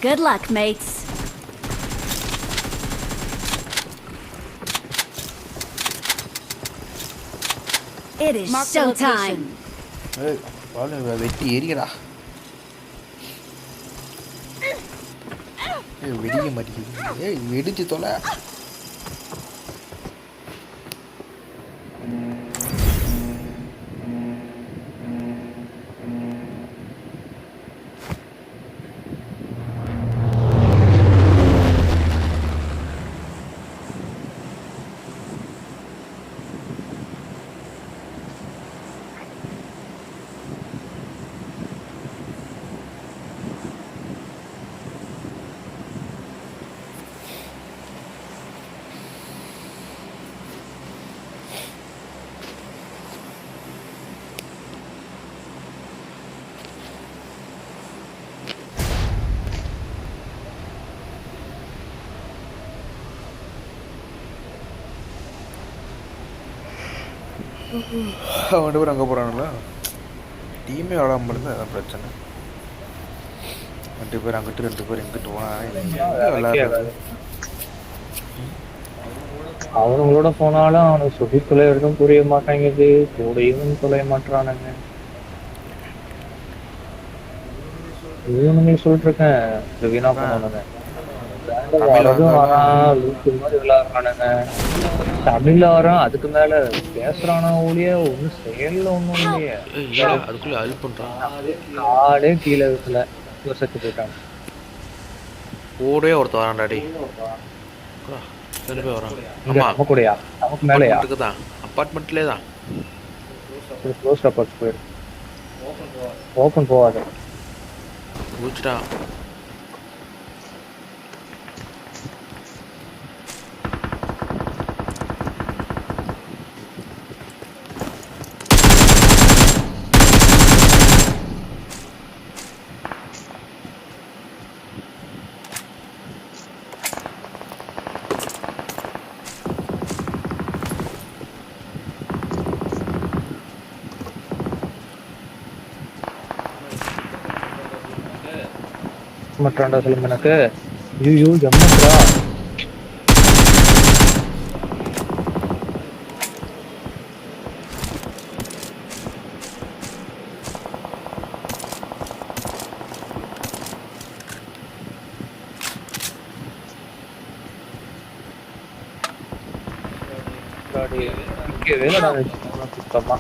Good luck, mates. It is showtime. ஏய் பால் வெட்டி ஏறியடா. ஏய் வெடிக்க மாட்டேங்குது. ஏய் வெடிச்சு தொலை. அவன் 2 பேரும் அங்கே போகிறானுங்களா? டீமே ஆடாமல் முடிஞ்சு அதான் பிரச்சனை. 2 பேர் அங்கிட்டு 2 பேர் எங்கிட்டு போனால் விளையாடுறது. அவனுங்களோட போனாலும் அவனுக்கு சொல்லி தொலைறதும் புரிய மாட்டாங்குது, கூடையும் தொலைய மாட்டானுங்க. இவனுங்களுக்கு சொல்லிட்டு இருக்கேன், இந்த வீணா போனானுங்க வரதும் வரான், லூசு மாதிரி விளையாடுறானுங்க. தமிழ்ல வரான், அதுக்கு மேல பேசுறானா ஒழிய ஒன்னும் செயல்ல ஒண்ணும் இல்லையே. அதுக்குள்ள ஹெல்ப் பண்றான். காலே கீழே இருக்குல செத்து போயிட்டாங்க. கூடவே ஒருத்தர் வரான்டாடி. திருப்பி வரான். நம்ம கூடயா? நமக்கு மேலயா? தான் அப்பார்ட்மெண்ட்லே தான். க்ளோஸ் அப்பார்ட் போயிரு. ஓபன் போவாத. முடிச்சிட்டான். மற்றாண்டா சொல்லுங்க எனக்கு. ஐயோ ஜம்மத்ரா. இங்கே வேலைடா சுத்தமா.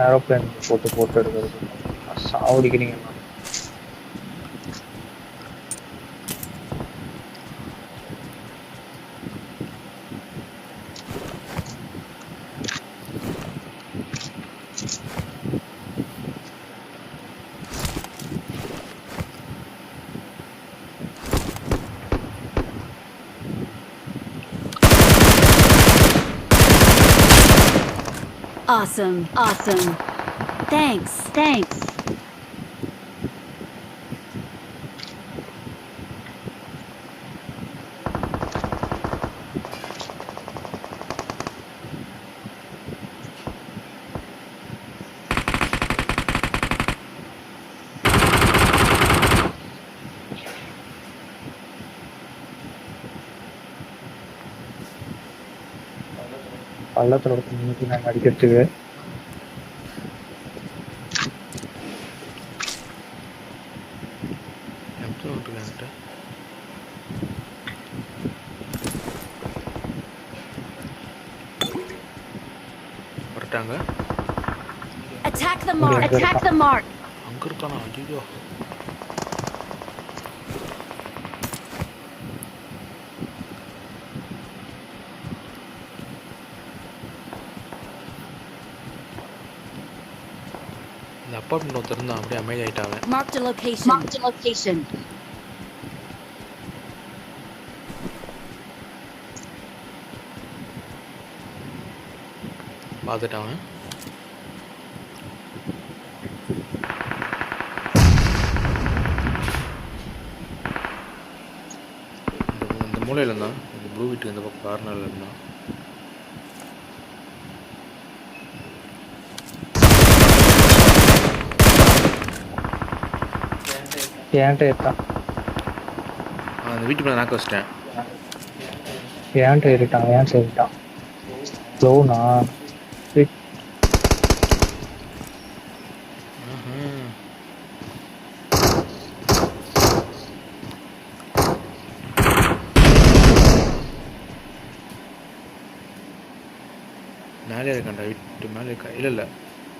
ஏரோப்ளேன் போட்டு எடுக்கிறது சாவடிக்கிறீங்க. Awesome. Thanks. பள்ளத்துல இன்னைக்கு நாங்கள் அடிக்கிறதுக்கு Attack the mark. அங்க இருக்கானா? ஐயோ இந்த அப்பார்ட்மெண்ட் ஒருத்தர் இருந்தான், அப்படியே அமைதி ஆயிட்டாங்க. Marked a location. பார்த்துட்டாங்க. இந்த மூலையில் இருந்தான், இந்த ப்ளூ வீட்டுக்கு இந்த பக்கம் கார்னரில் இருந்தான். என்கிட்ட ஏறிட்டான். அந்த வீட்டு மேலே நாக்க வச்சிட்டேன். என்கிட்ட ஏறிட்டான். க்ளோனா மேலே இருக்கான்டா, வீட்டு மேலே இருக்கா? இல்லை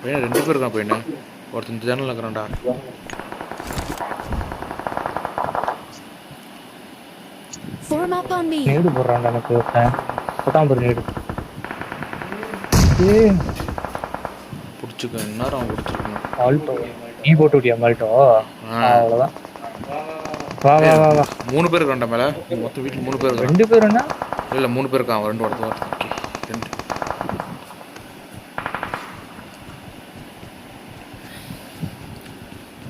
பையன் 2 பேர் இருக்கான். பையன் ஒருத்தன் இந்த ஜன்னல் இருக்கிறான்டா. Form up on me. நேடு போடுறான்டா எனக்கு போட்டாம்பரு நேடு. பிடிச்சிக்க நேரம் அவன் பிடிச்சிருக்கணும். ஆல்டோ நீ போட்டு விட்டியா மால்டோ? அவ்வளோதான். வா 3 பேர் இருக்கான்டா மேலே. மொத்தம் வீட்டில் 3 பேர் இருக்கான். 2 பேர் என்ன? இல்லை 3 பேர் இருக்கான். 2 ஒருத்தன். ஓகே 2.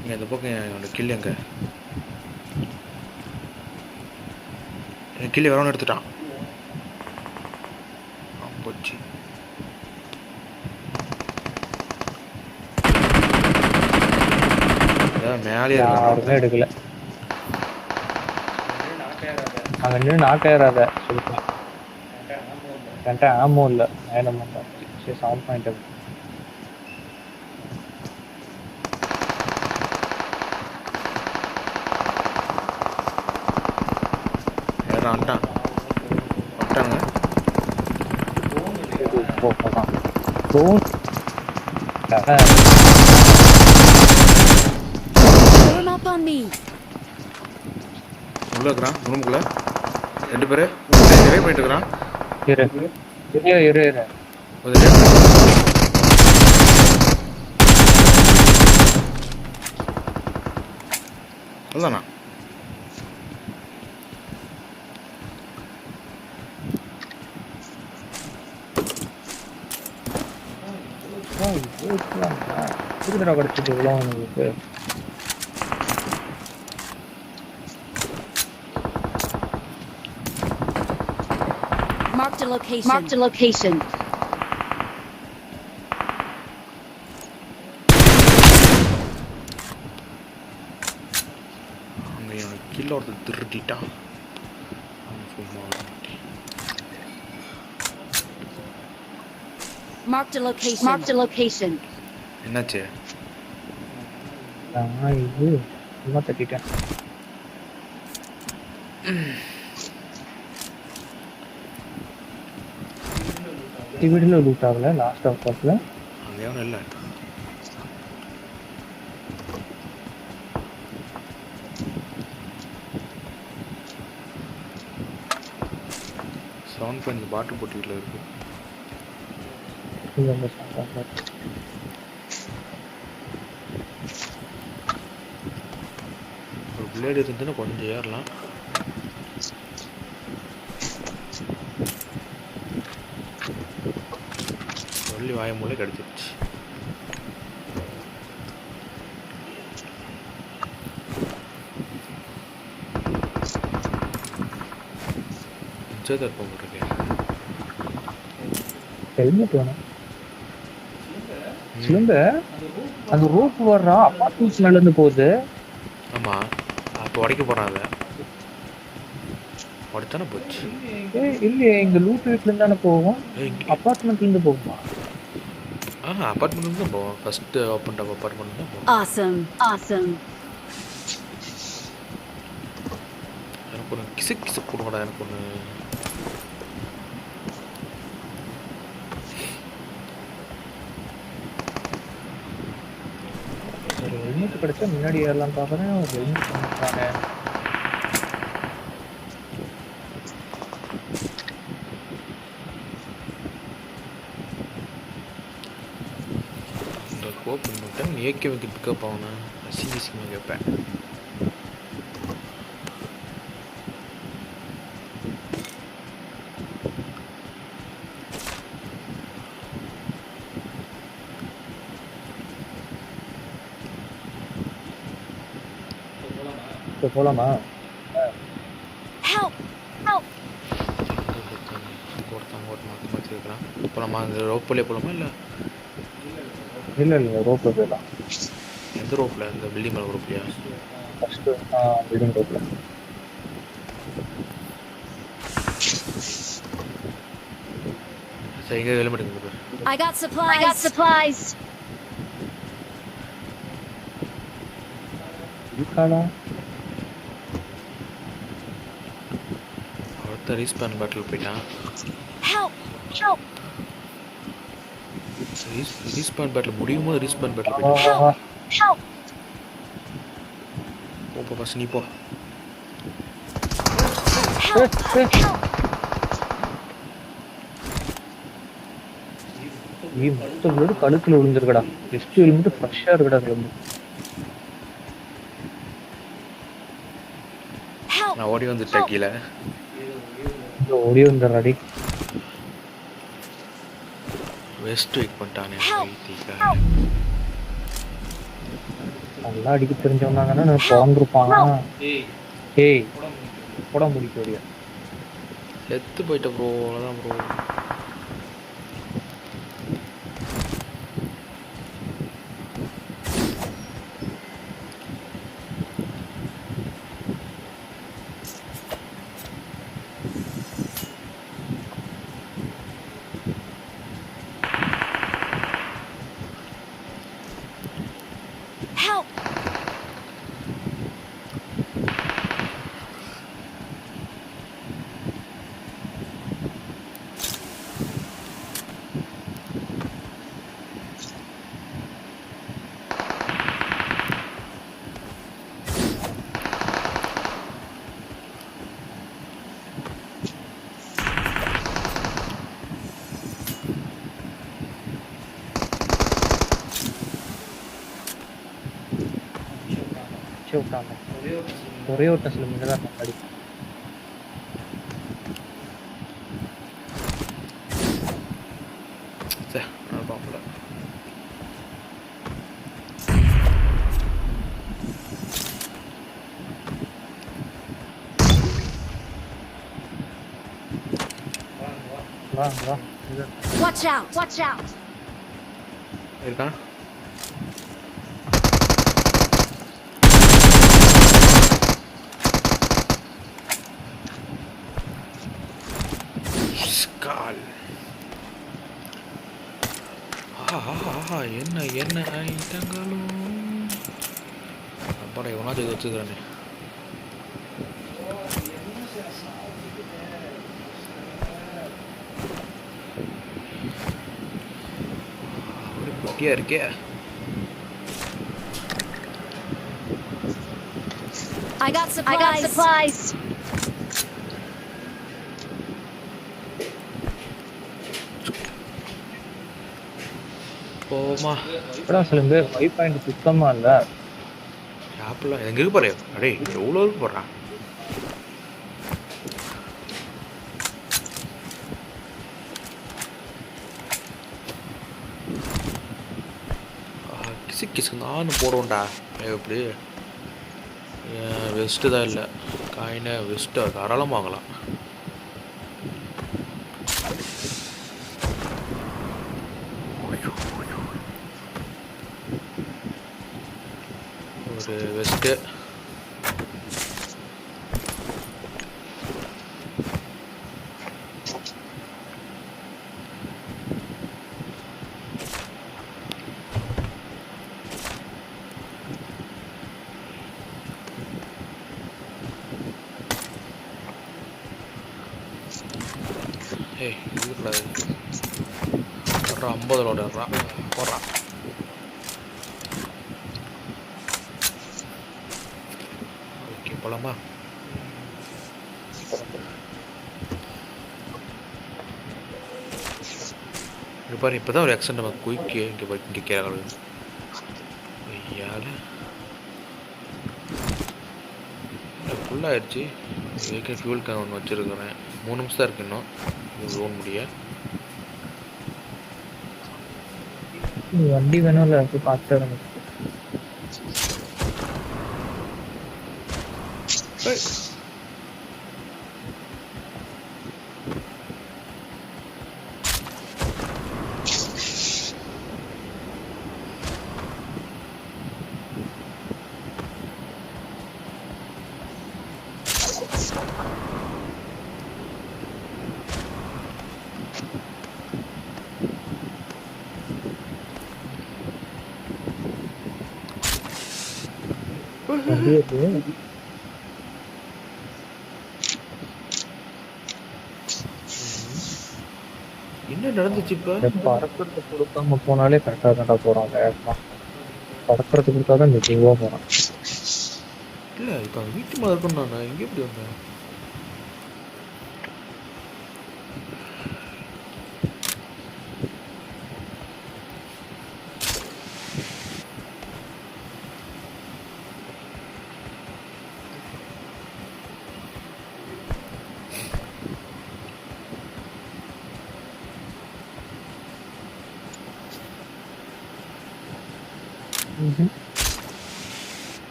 இங்கே இந்த பக்கம் என்னோட கில் எங்க? என் கில்லி வரவன்னு எடுத்துட்டான். போச்சு. மேலே யாருமே எடுக்கல. அங்கே நின்று நாக்காயிராத சொல்லிட்டேன். என்கிட்ட ஆமோ இல்லை. மேடம் சரி 7.8. வந்துட்டானுங்க. Form up on me. உள்ள இருக்கிறான் ரூமுக்குள்ள 2 பேர் நிறைய போயிட்டு இருக்கிறான். இரு அதுதானா? கிடைச்சிட்டு இவ்வளோ உங்களுக்கு. Marked a location. அங்கே என்னோட கில்ல ஒருத்தர் திருட்டிட்டான். Marked a location. என்னாச்சு? இது சும்மா தட்டிட்டேன். வீடில் லூட் ஆகல. லாஸ்ட் ஆஃப் பாஸ்ல அங்கே ஒன்றும் இல்லை. சவுண்ட் பண்ணி பாட்டு போட்டியில் இருக்கு. ஒரு பிளேடு இருந்துச்சுன்னா கொஞ்சம் ஏறலாம். சொல்லி வாய மூலை கிடச்சிருச்சு. நிச்சயதார்த்தம் போட்டிருக்கேன். ஹெல்மெட் வேணும். சிலம்ப அந்த ரோப் வர்றா அப்பார்ட்மெண்ட்ஸ் மேல இருந்து போகுது. ஆமா அப்போ உடைக்க போறான். அதை உடைச்சானே போச்சு. இல்லையே எங்க லூட் வீட்ல இருந்து தானே போவோம். அப்பார்ட்மெண்ட்ல இருந்து போகுமா? அப்பார்ட்மெண்ட்ல இருந்து தான் போவோம். ஃபர்ஸ்ட் ஓப்பன் டாப் அப்பார்ட்மெண்ட் தான் போவோம். Awesome. எனக்கு ஒரு கிசு போடுவாடா. எனக்கு ஒன்று ஒரு ஹெல்மெட் கிடைச்சா முன்னாடி ஏறலாம் பார்க்குறேன். ஒரு ஹெல்மெட் பண்ணிட்டாங்க. இந்த ஓப்பன் பண்ணிட்டேன். ஏகே வைக்க பிக்கப் ஆகணும். சிசிமாக கேட்பேன். போலாமா? போலாமா? அந்த ரோப்லேயே போலாமா? இல்லை இல்லை ரோப்பில் போயிடலாம். எந்த ரோப்பில்? இந்த பில்டிங் மேலே ரோப்லையா? ஃபர்ஸ்ட் பில்டிங் ரோட்ல. சரி இங்கே ஹெல்மெட் இருக்கு பாரு. I got supplies. I got supplies. இருக்காடா? ஒருத்தர் ரீஸ்பான் பேட்டில் போயிட்டான். Help! Help! ரீஸ்பான் பேட்டில் முடியும் போது ரீஸ்பான் பேட்டில் வா, போயிட்டான். வா, வா. Help! போ ஃபஸ்ட் நீ போ. Help! Help! நீ மொத்த பிளேடு கழுத்துல விழுந்திருக்கடா. ஜஸ்ட் ஹெல்மெட் ஃப்ரெஷ்ஷா இருக்குடா கிளம்பு. Help! நான் ஓடி வந்துட்டேன் கீழே. இந்த ஓடி வந்துடுறாடி. West wait பண்ணிட்டானே. நல்லா அடிக்க தெரிஞ்சவனாங்கன்னா நான் பிறந்திருப்பானா? ஏய் போட முடிக்க செத்து போயிட்ட ப்ரோ. அவ்வளோதான் ப்ரோ. Help! விட்டாங்க. ஒரே ஒரு சில மினிட் தான் முன்னாடி. வா வா. Watch out! Watch out! இருக்கா? கால். என்ன என்ன ஐட்டங்களும் அப்பாடா எவனாச்சும் வச்சுக்கிறானே. ஒரு குட்டியா இருக்கே. I got supplies. I got supplies. போமா. இப்பதான் சொல்லுங்க 5.6 சுத்தமா இல்ல. ஆப்பிள் எங்க இருக்கு பாரு. அடே எவ்வளோ இருக்கு போடுறான். கிசு கிசுந்தான்னு போடுவோம்டா. எப்படி வெஸ்ட்டு தான் இல்லை. காயினை வெஸ்ட்டு தாராளமாக வாங்கலாம். ஒரு வெஸ்ட்டு ஏய் இதுக்கூடாது. வர்றான் 50 வர்றான் போடுறான். ஓகே போலாமா? இங்கே பாரு இப்போ தான் ஒரு ஆக்சிடென்ட் நம்ம குயிக்கு இங்கே கேட்கறது. ஐயால ஃபுல்லாகிடுச்சு. ஏற்கனவே ஃபியூல் கேன் ஒன்று வச்சுருக்கிறேன். 3 நிமிஷம் தான் இருக்கு இன்னும் இது ஓன் முடிய. வண்டி வேணும்ல பார்த்து வண்டி இருக்கு. என்ன நடந்துச்சு இப்போ? பறக்கிறது கொடுக்காம போனாலே கரெக்டா தான்டா போறான் வேகமா. பறக்கிறது கொடுத்தாதான் மெதுவா போறான். இல்லை இப்போ அவன் வீட்டு மாதிரி இருக்கணும். நான் எங்கே எப்படி வந்தேன்?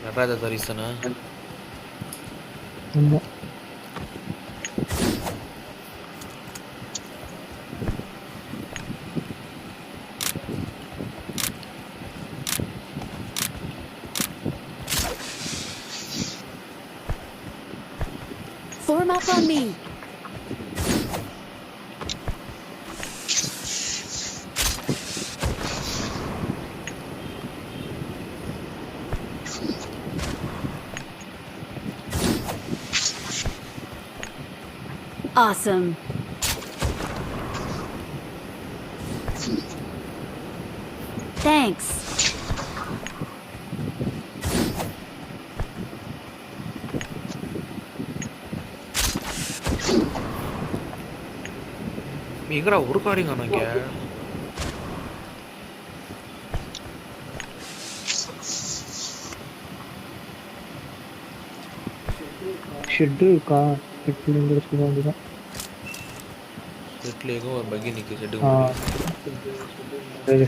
நடராஜா தரிசனா ஆமா. Form up on me. Awesome. Thanks. நீ எங்கடா ஒரு காரியம் காணாங்க? ஷெட்டு இருக்கா? ஷெட்டில் இருந்து எடுத்துக்க வேண்டியதான். ஷெட்லேயும் ஒரு பக்கி நிற்க ஷெட்டு.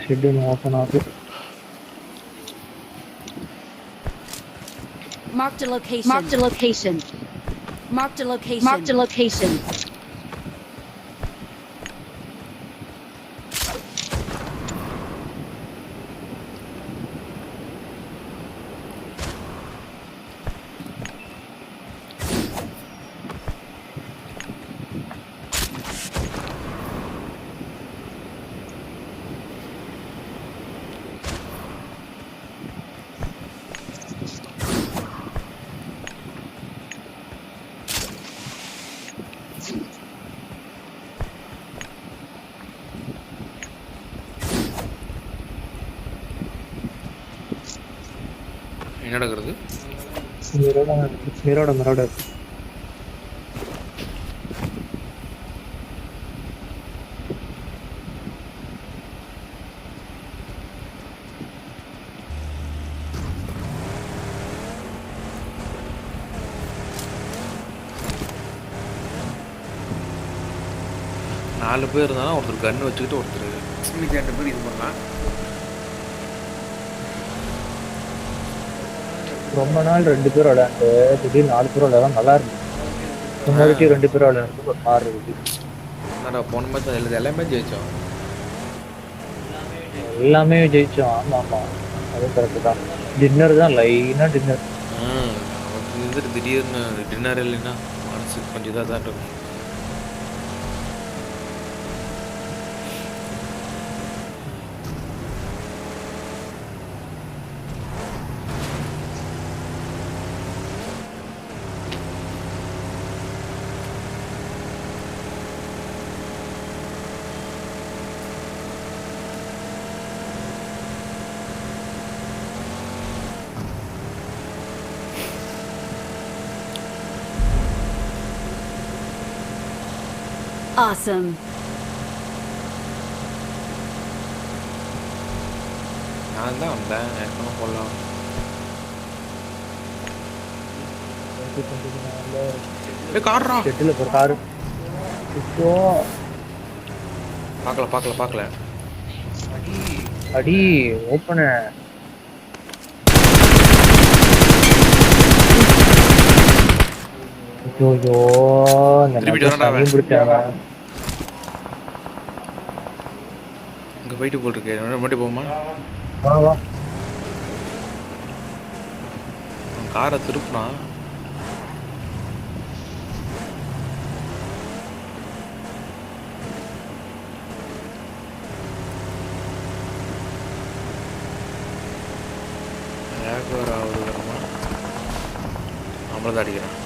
ஷெட்டு ஓப்பன் ஆகுது. Marked a location. Marked a location. Marked a location. Marked a location. என்ன நடக்கிறது? மிரோட நாலு பேர் இருந்தாலும் ஒருத்தர் கன்று வச்சுக்கிட்டு ஒருத்தர் இன்னைக்கு 2 பேர் இது பண்ணலாம். ரொம்ப நாள் 2 பேர் விளையாண்டு திடீர்னு 4 பேர் விளையாட நல்லா இருந்துச்சு. முன்னாடி 2 பேர் விளையாண்டு ஒரு மாறு இருக்கு. என்னடா போன மேட்ச் எல்லாமே ஜெயிச்சோம். எல்லாமே ஜெயிச்சோம். ஆமா ஆமா, அதுவும் கரெக்டு தான். டின்னர் தான் லைனா டின்னர். நமக்கு வந்துட்டு திடீர்னு டின்னர் இல்லைன்னா மனசு கொஞ்சம் இதாக தான் இருக்கும். Awesome. நான் தான் வந்தேன். எனக்கு போடலாம். கார்ரா செட்டில் ஒரு காரு. இப்போ பார்க்கல. அடி ஓப்பன. ஐயோ இங்கே போயிட்டு போட்டிருக்கேன். மட்டும் போமா காரை திருப்பினா ஆகுது. நம்மள தான் அடிக்கிறான்.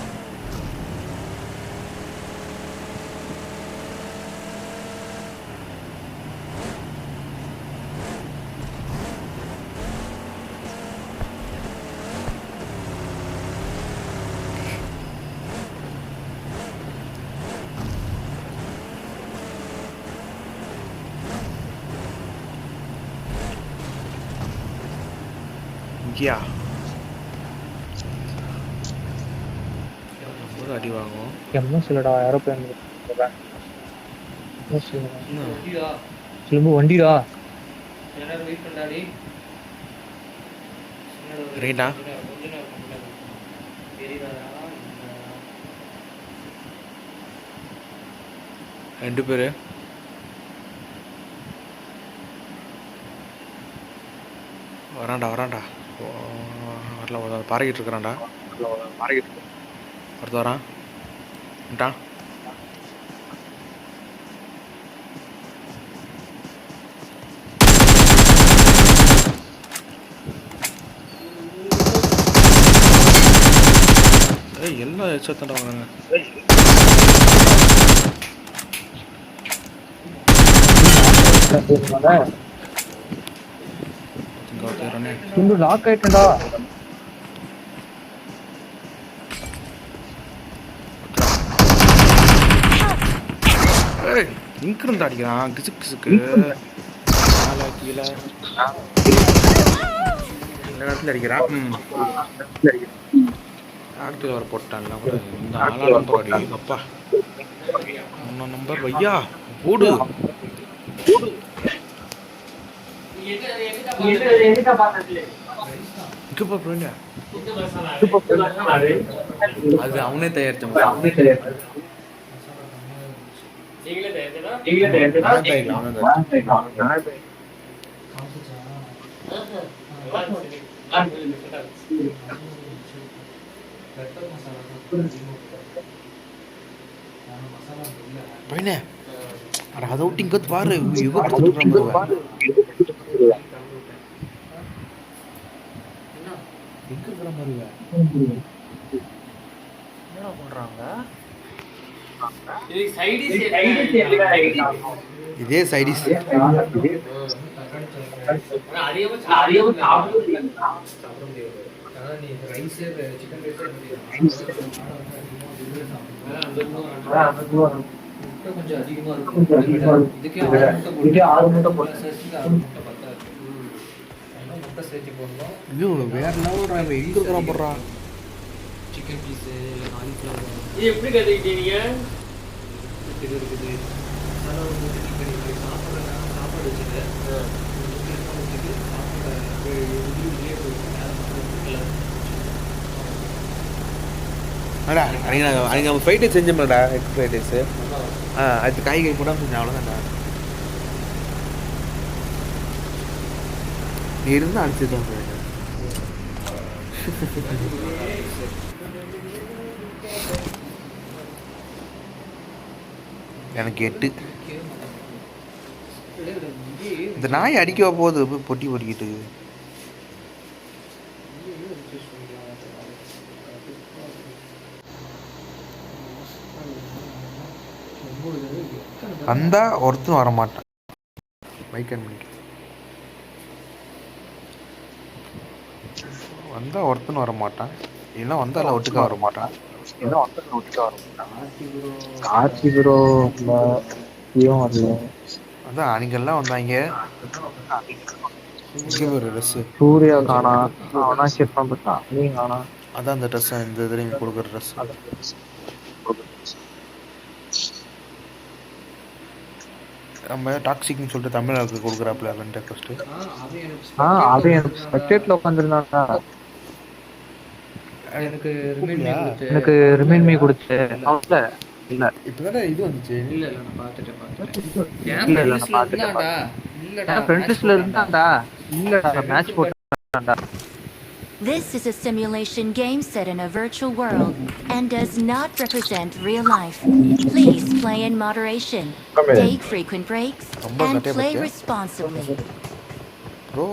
இங்கேயா ஒரு அடி வாங்குவோம். எம்எஸ் இல்லடா ஏரோப்ளேன் சிலம்பு வண்டிடா. ரைட்டா ரெண்டு பேர் வரான்டா வரல பாறைக்கிட்டு இருக்கிறான்டா. ஒருத்த வரான் வந்துட்டான். எல்லாம் எச்சத்தாண்டா வாங்க. லாக் ஆயிட்டா. இங்க இருந்து அடிக்கிறான் கிசுக்கு கிசுக்கு. கீழே இடத்துல அடிக்கிறான். ஆக்டிவ் வர போட்டான்ல கூட இந்த 4 நம்பர் அடி. அப்பா 3 நம்பர் வையா ஓடு. அது அவனே தயாரிச்சான். அதை விட்டு இங்க பாரு இதே சைடிஸ் கொஞ்சம் அதிகமா இருக்கும். இதுக்கே 6 முட்டை வேற லெவல் எங்க இருக்கிறான் போடுறான். சிக்கன் பீஸ் இது எப்படி கத்துக்கிட்டீங்க? இது இருக்குது சாப்பாடு வச்சுட்டு அன்னைக்கு நம்ம ஃப்ரைட் ரைஸ் செஞ்சோம்லடா. எக் ஃப்ரைட் ரைஸு அது காய்கறி போடாமல் செஞ்சேன். அவ்வளோதான்டா. நீ இருந்தால் அடிச்சுதான் எனக்கு 8. இந்த நாய் அடிக்க போகுது பொட்டி பொட்டிக்கிட்டு. வந்தா ஒருத்தரும் வரமாட்டான். பைக் வந்தா ஒருத்தனும் வரமாட்டான். இல்லைன்னா வந்தால ஒட்டுக்கா வரமாட்டான். அதான் அன்னைக்கெல்லாம் வந்தாங்க. சூர்யா காணா. அதான் அந்த ட்ரெஸ் இந்த இதுல கொடுக்குற ட்ரெஸ். நம்ம டாக்ஸிக்னு சொல்லிட்டு தமிழ்நாட்டுக்கு கொடுக்குறாப்புல அவன்கிட்ட ஃபர்ஸ்ட். அது எனக்கு பட்ஜெட்ல உட்காந்துருந்தாங்க. எனக்கு ரிமைண்ட் மீ கொடுத்து இல்ல இப்பதானே இது வந்துச்சு. இல்ல நான் பாத்துட்டேன். இல்லடா ஃப்ரண்ட் லிஸ்ட்ல இருந்தான்டா. இல்லடா match போட்டான்டா. This is a simulation game set in a virtual world and does not represent real life. Please play in moderation, take frequent breaks, and play responsibly. Bro,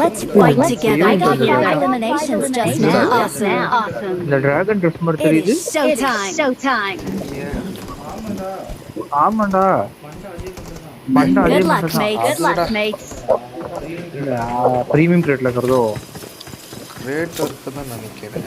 Let's fight together. I got 5 eliminations just now. Awesome. இந்த dragon dress மாதிரி It தெரியுது. is showtime. Showtime. ஆமாண்டா. பண்டா அதே பண்டா தான். பண்டா அதே Good luck, மாதிரி தான். mate. Good luck, mates. Premium கிரேட்ல இருக்கிறதோ. ரேட் இருக்கு தான் நினைக்கிறேன்.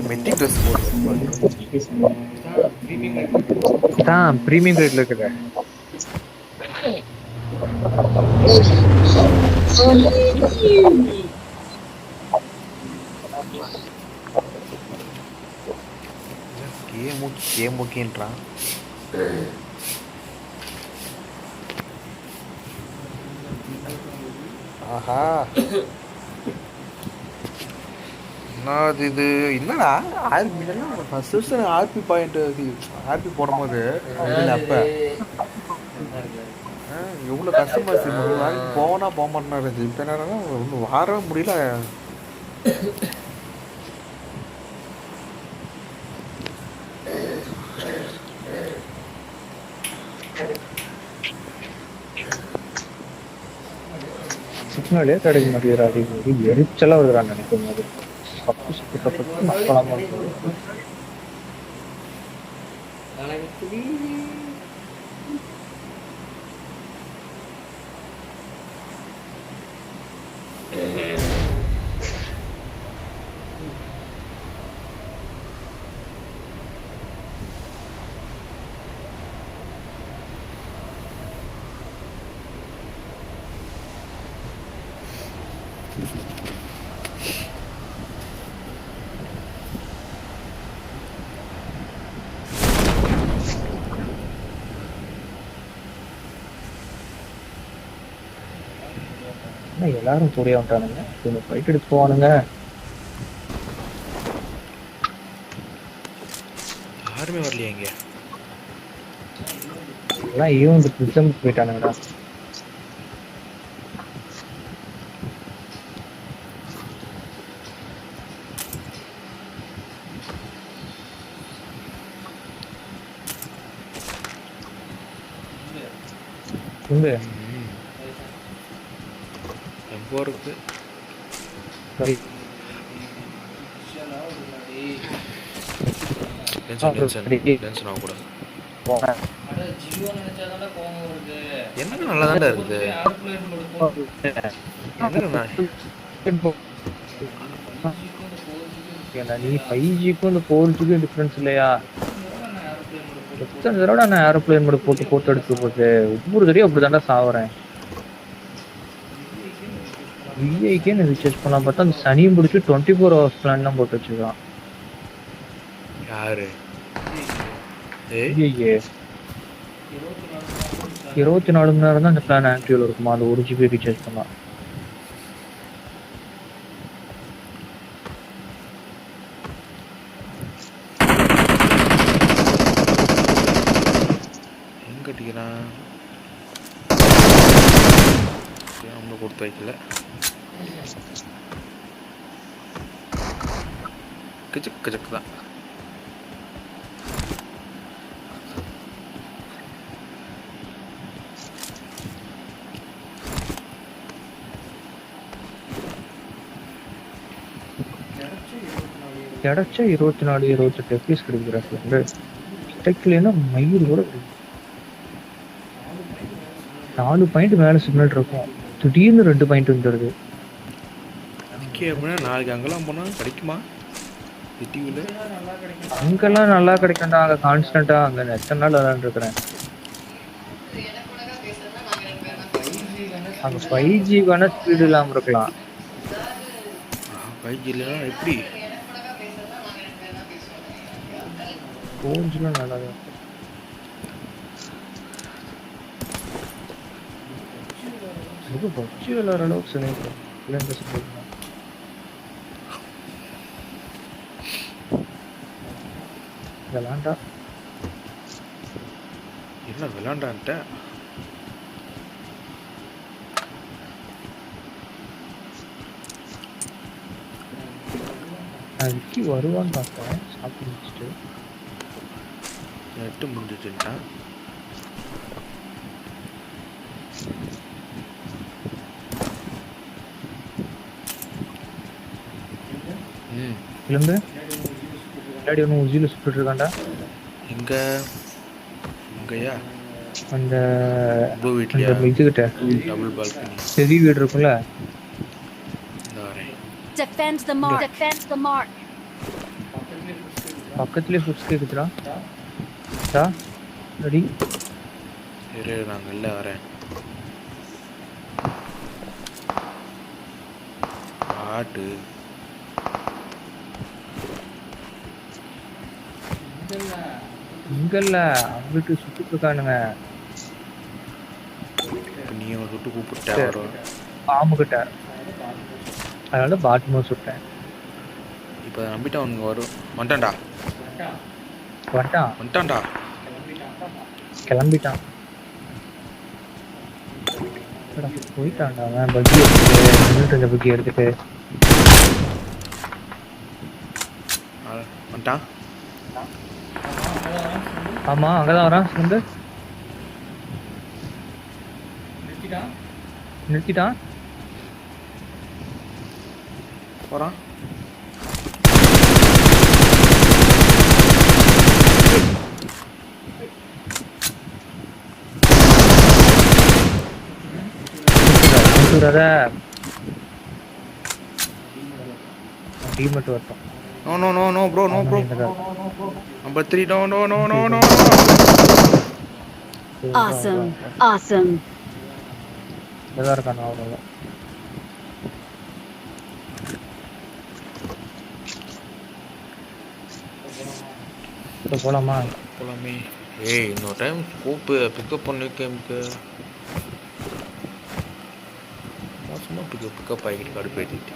மெட்டிக் ட்ரெஸ் போட்டு தான் பிரீமியம் கிரேட்ல இருக்குது. கேமுக்கின்றான். ஆஹா என்னது இது? என்னடா ஆர்பி ஃபர்ஸ்ட் வருஷம் ஆர்பி பாயிண்ட் ஆர்பி போடும்போது இல்லை அப்போ எவ்வளோ கஸ்டமர்ஸ் போனா போக மாட்டேனாரு. இப்போ என்னன்னா ஒன்றும் வாரவே முடியல. சிக்னலே கிடைக்க மாட்டேங்கிறாரு. எரிச்சலா வருகிறான்னு நினைக்கும் போது பப்பு சுத்து தப்பு மக்களாம இருக்கு. எல்லாரும் கூடிய வந்துட்டானுங்க. இவங்க ஃபைட் எடுத்து போவானுங்க. யாருமே வரலையா இங்க? எல்லாம் ஈவெண்ட் பிரிசம் போயிட்டானுங்கடா. இங்க எவ்வளோ இருக்கு? சரி டென்ஷன் ஆகக்கூடாது. அட ஜியோ நினைச்சாதான்டா கோவம் வருது. என்னங்க நல்லா தான்டா இருக்குது. ஏரோப்ளேன் மோட் போட்டு என்னங்க நீ 5Gக்கும் இந்த 4Gக்கும் டிஃபரன்ஸ் இல்லையா? ஏரோப்ளேன் மோட் போட்டு எத்தனை தடவை நான் ஏரோப்ளேன் மோட் போட்டு எடுத்து போட்டு ஒவ்வொரு தடவையும் அப்படிதான்டா சாவறேன். விஐக்கே நான் ரீசார்ஜ் பண்ணலாம் பார்த்தா அந்த சனியும் பிடிச்சி 24 hours பிளான் தான் போட்டு வச்சுக்கலாம். யாரு? விஐஏ 24 மணி நேரம் தான் அந்த பிளான் ஆக்டிவ்ல இருக்குமா? அந்த 1 GB ரீசார்ஜ் பண்ணலாம். எங்க கட்டிக்கிறான்? நம்ம கொடுத்து வைக்கல. கிச்சக் கிச்சக் தான். கிடைச்சா 24 28 FPS கிடைக்கிறாங்க. கிடைக்கலன்னா மயில் கூட 4 பாயிண்ட் மேல சிக்னல் இருக்கும். திடீர்னு 2 பாயிண்ட் வந்துடுது. அதுக்கே அப்படின்னா நாளைக்கு அங்கெல்லாம் போனால் கிடைக்குமா? சிட்டியில் அங்கெல்லாம் நல்லா கிடைக்கும்டா. அங்கே கான்ஸ்டன்டா அங்கே எத்தனை நாள் விளையாண்டுருக்குறேன். அங்கே 5G வேணா ஸ்பீடு இல்லாமல் இருக்கலாம். 5G இல்லைன்னா எப்படி? 4Gலாம் நல்லா தான் இருக்கும். இது பப்ஜி விளையாடுற அளவுக்கு சொன்னீங்க இல்லைன்னு சொல்லுங்க. விளாண்டா என்ன விளாண்டான்ட்ட நான் விக்கி வருவான்னு பார்த்தேன் சாப்பிட்டு முடிச்சுட்டு. நெட்டு முடிஞ்சிச்சுட்டான். கிளம்பு. முன்னாடி ஒன்று உஜியில் சுட்டுட்டு இருக்காண்டா. எங்க எங்கயா? அந்த ப்ளூ வீட்லையா? இதுகிட்ட டபுள் பால்கனி பெரிய வீடு இருக்குல்ல. இந்த வரேன். Defend the mark. Defend the mark. பக்கத்துலேயே ஃபுட்ஸ் கேட்குதுடா. டா ரெடி. இரு நான் வெளில வரேன். ஆட்டு இங்கல்ல அங்கிட்டு சுட்டுட்டு இருக்கானுங்க. நீ அவன் சுட்டு கூப்பிட்டா வரும். பாம்புகிட்ட அதனால பாத்ரூம் சுட்டேன். இப்போ நம்பிட்டா அவனுங்க வரும். வந்துட்டான்டா வந்துட்டான் வந்துட்டான்டா. கிளம்பிட்டான். போயிட்டான்டா அவன். பக்கி எடுத்துட்டு நின்றுட்டு இருந்த பக்கி எடுத்துட்டு வந்துட்டான். ஆமா அங்கதான் வரான். வந்து நிறுத்திட்டான். போகிறான். டீமேட் வரட்டும். No, no, no, no, bro, no, bro. Number 3, no, no, no, no, no. Awesome. Awesome. இங்கதான் இருக்கான் அவ்வளோதான். இப்போ போலாமா? போலாமே. ஏய் இன்னொரு டைம் ஸ்கோப்பு பிக்கப் பண்ணிக்க எனக்கு மோசமாக பிக்கப் ஆகிட்டு கடுப்பு ஏற்றிட்டு.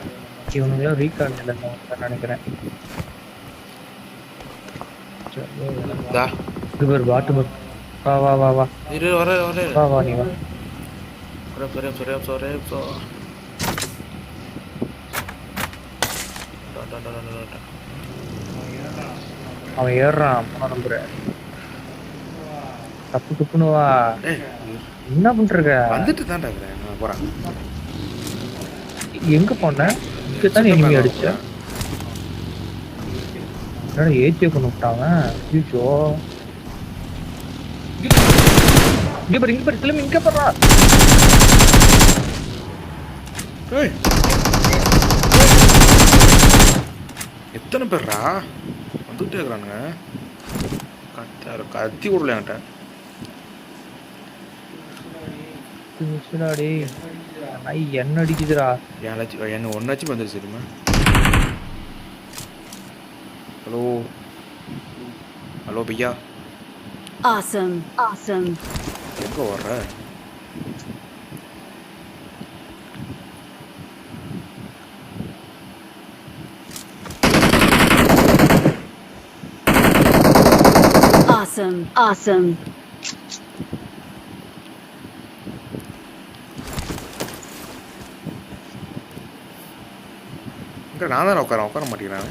இவனுங்களாம் ரீகார்ட் இல்லைன்னு நினைக்கிறேன். தா இது ஒரு பாட்டு. வா வா வா வா இரு வர வர வா வா நீ வா. sorry. அவன் ஏறுறான். நம்புற தப்பு துப்புன்னு வா. என்ன பண்ணிருக்க? வந்துட்டு தான்டா இருக்கிறேன். நான் போகிறேன். எங்க போன? இங்க தான் எனிமி அடிச்ச. என்னடா ஏத்திய கொண்டு விட்டாங்க. ஐயோ இங்க பாரு திரும்ப இங்க பாருடா. எத்தனை பேர்ரா வந்துகிட்டே இருக்கிறானுங்க. கத்தி விடல என்கிட்ட. என்ன அடிக்குதுடா? என்ன ஒன்னாச்சும் வந்துருச்சு தெரியுமா? ஹலோ பையா. Awesome. Awesome. எங்க வர்ற? Awesome. Awesome. நான் தானே உட்கார மாட்டேங்கிறேன்.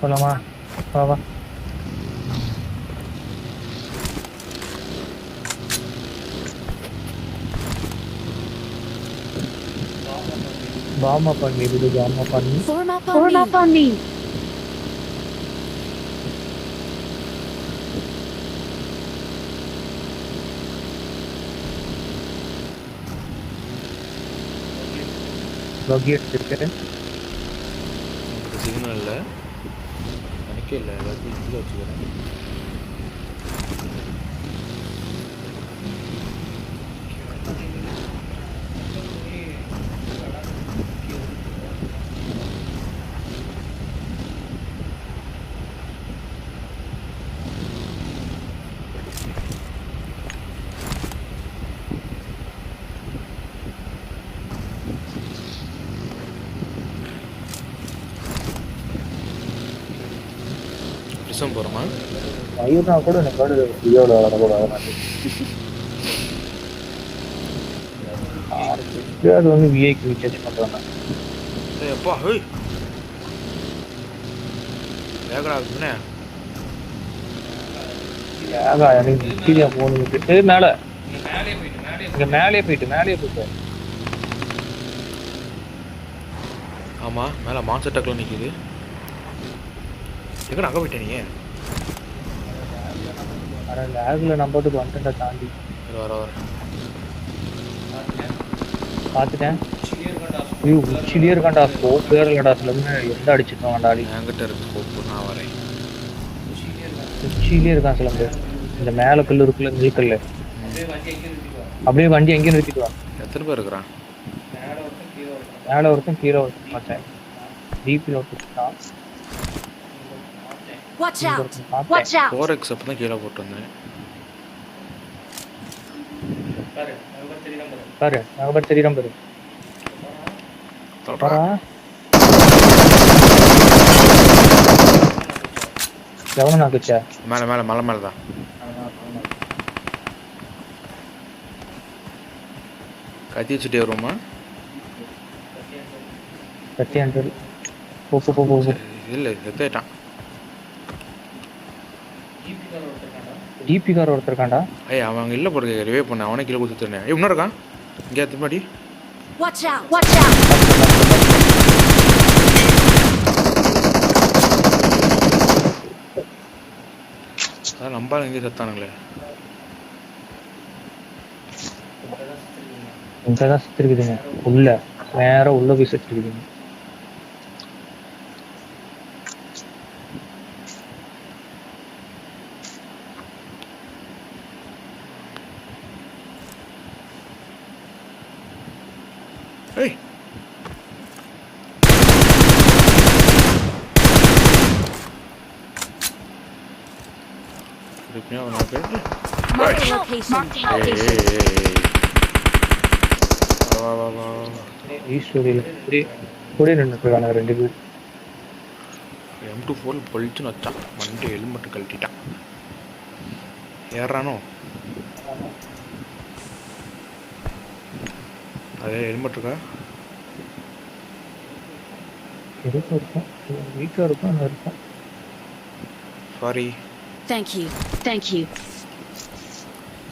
போலாமா? வா வா. பாமா பண்ணி விடு. பாமா பண்ணி Form up on me. பக்கி எடுத்துருக்கேன். சிக்னல் இல்லை எனக்கே இல்லை. எல்லாத்தையும் இதில் வச்சுக்கிறேன். போகிறோமா? மயூர்னா கூட எனக்கு வந்து லியோவில் வரக்கூடாது. அது வந்து விஐக்கு ரீசார்ஜ் பண்ணுறாங்க. ஏய் அப்பா ஹேய் வேகடா என்ன ஏகா எனக்கு நிச்சரியா போகணுட்டு மேலே இங்கே மேலே போயிட்டு ஆமாம் மேலே மான்சர் டக்கில் நிற்கிது. எங்கே அங்கே போயிட்டேன் நீ? வர லேகில் நம்பருக்கு வந்துட்டா தாண்டி வர பார்த்துட்டேன். ஐயோ உச்சிலேயே இருக்காண்டா. ஸ்கோப் வேற இல்லடா. சிலன்னு எந்த அடிச்சுட்டு வாண்டாடி. என்கிட்ட இருக்கு ஸ்கோப்பு, நான் வரேன். உச்சிலேயே இருக்கான் சிலம்பு. இந்த மேலே கல் இருக்குல்ல, நீக்கல்ல, அப்படியே வண்டி எங்கேயும் நிறுத்திட்டு வா. எத்தனை பேர் இருக்கிறான்? மேலே ஒருத்தன் கீழே ஒருத்தன் பார்த்தேன். டிபியில் ஒருத்தன் Watch out! Watch out! 4x அப்போ தான் கீழே போட்டு வந்தேன். பாரு நகபர் தெரியும் பாரு. சொல்கிறா எவனும் நாக்குச்சா? மேலே மேலே மலை மேலே தான். கத்தி வச்சுட்டே வருவோமா? கத்தி அண்டர் போ இல்லை செத்துட்டான். டிபி கார் ஒருத்தர் இருக்காண்டா. ஐயா அவங்க இல்லை போட்டு ரிவே பண்ண அவனே கீழே கொடுத்துருந்தேன். இன்னும் இருக்கான் இங்கே எத்தனை மாடி. Watch out! Watch out! அதான் நம்பால் எங்கேயும் செத்தானுங்களே. இங்கதான் சுத்திருக்குதுங்க. உள்ள நேரம் உள்ள போய் சுத்திருக்குதுங்க. ஏய் திருப்பியும் அவன் Mark the location. வா வா வா ஈஸ்வரியில் கூட நின்றுட்டு இருக்காங்க 2 பேர். M24 பொழிச்சுன்னு வச்சான். வண்டி ஹெல்மெட்டு கழட்டிட்டான். ஏறானோ அதே ஹெல்மெட் இருக்கா? இருக்கும் வீட்டில் இருக்கும் அங்கே இருக்கும். Sorry. Thank you. Thank you.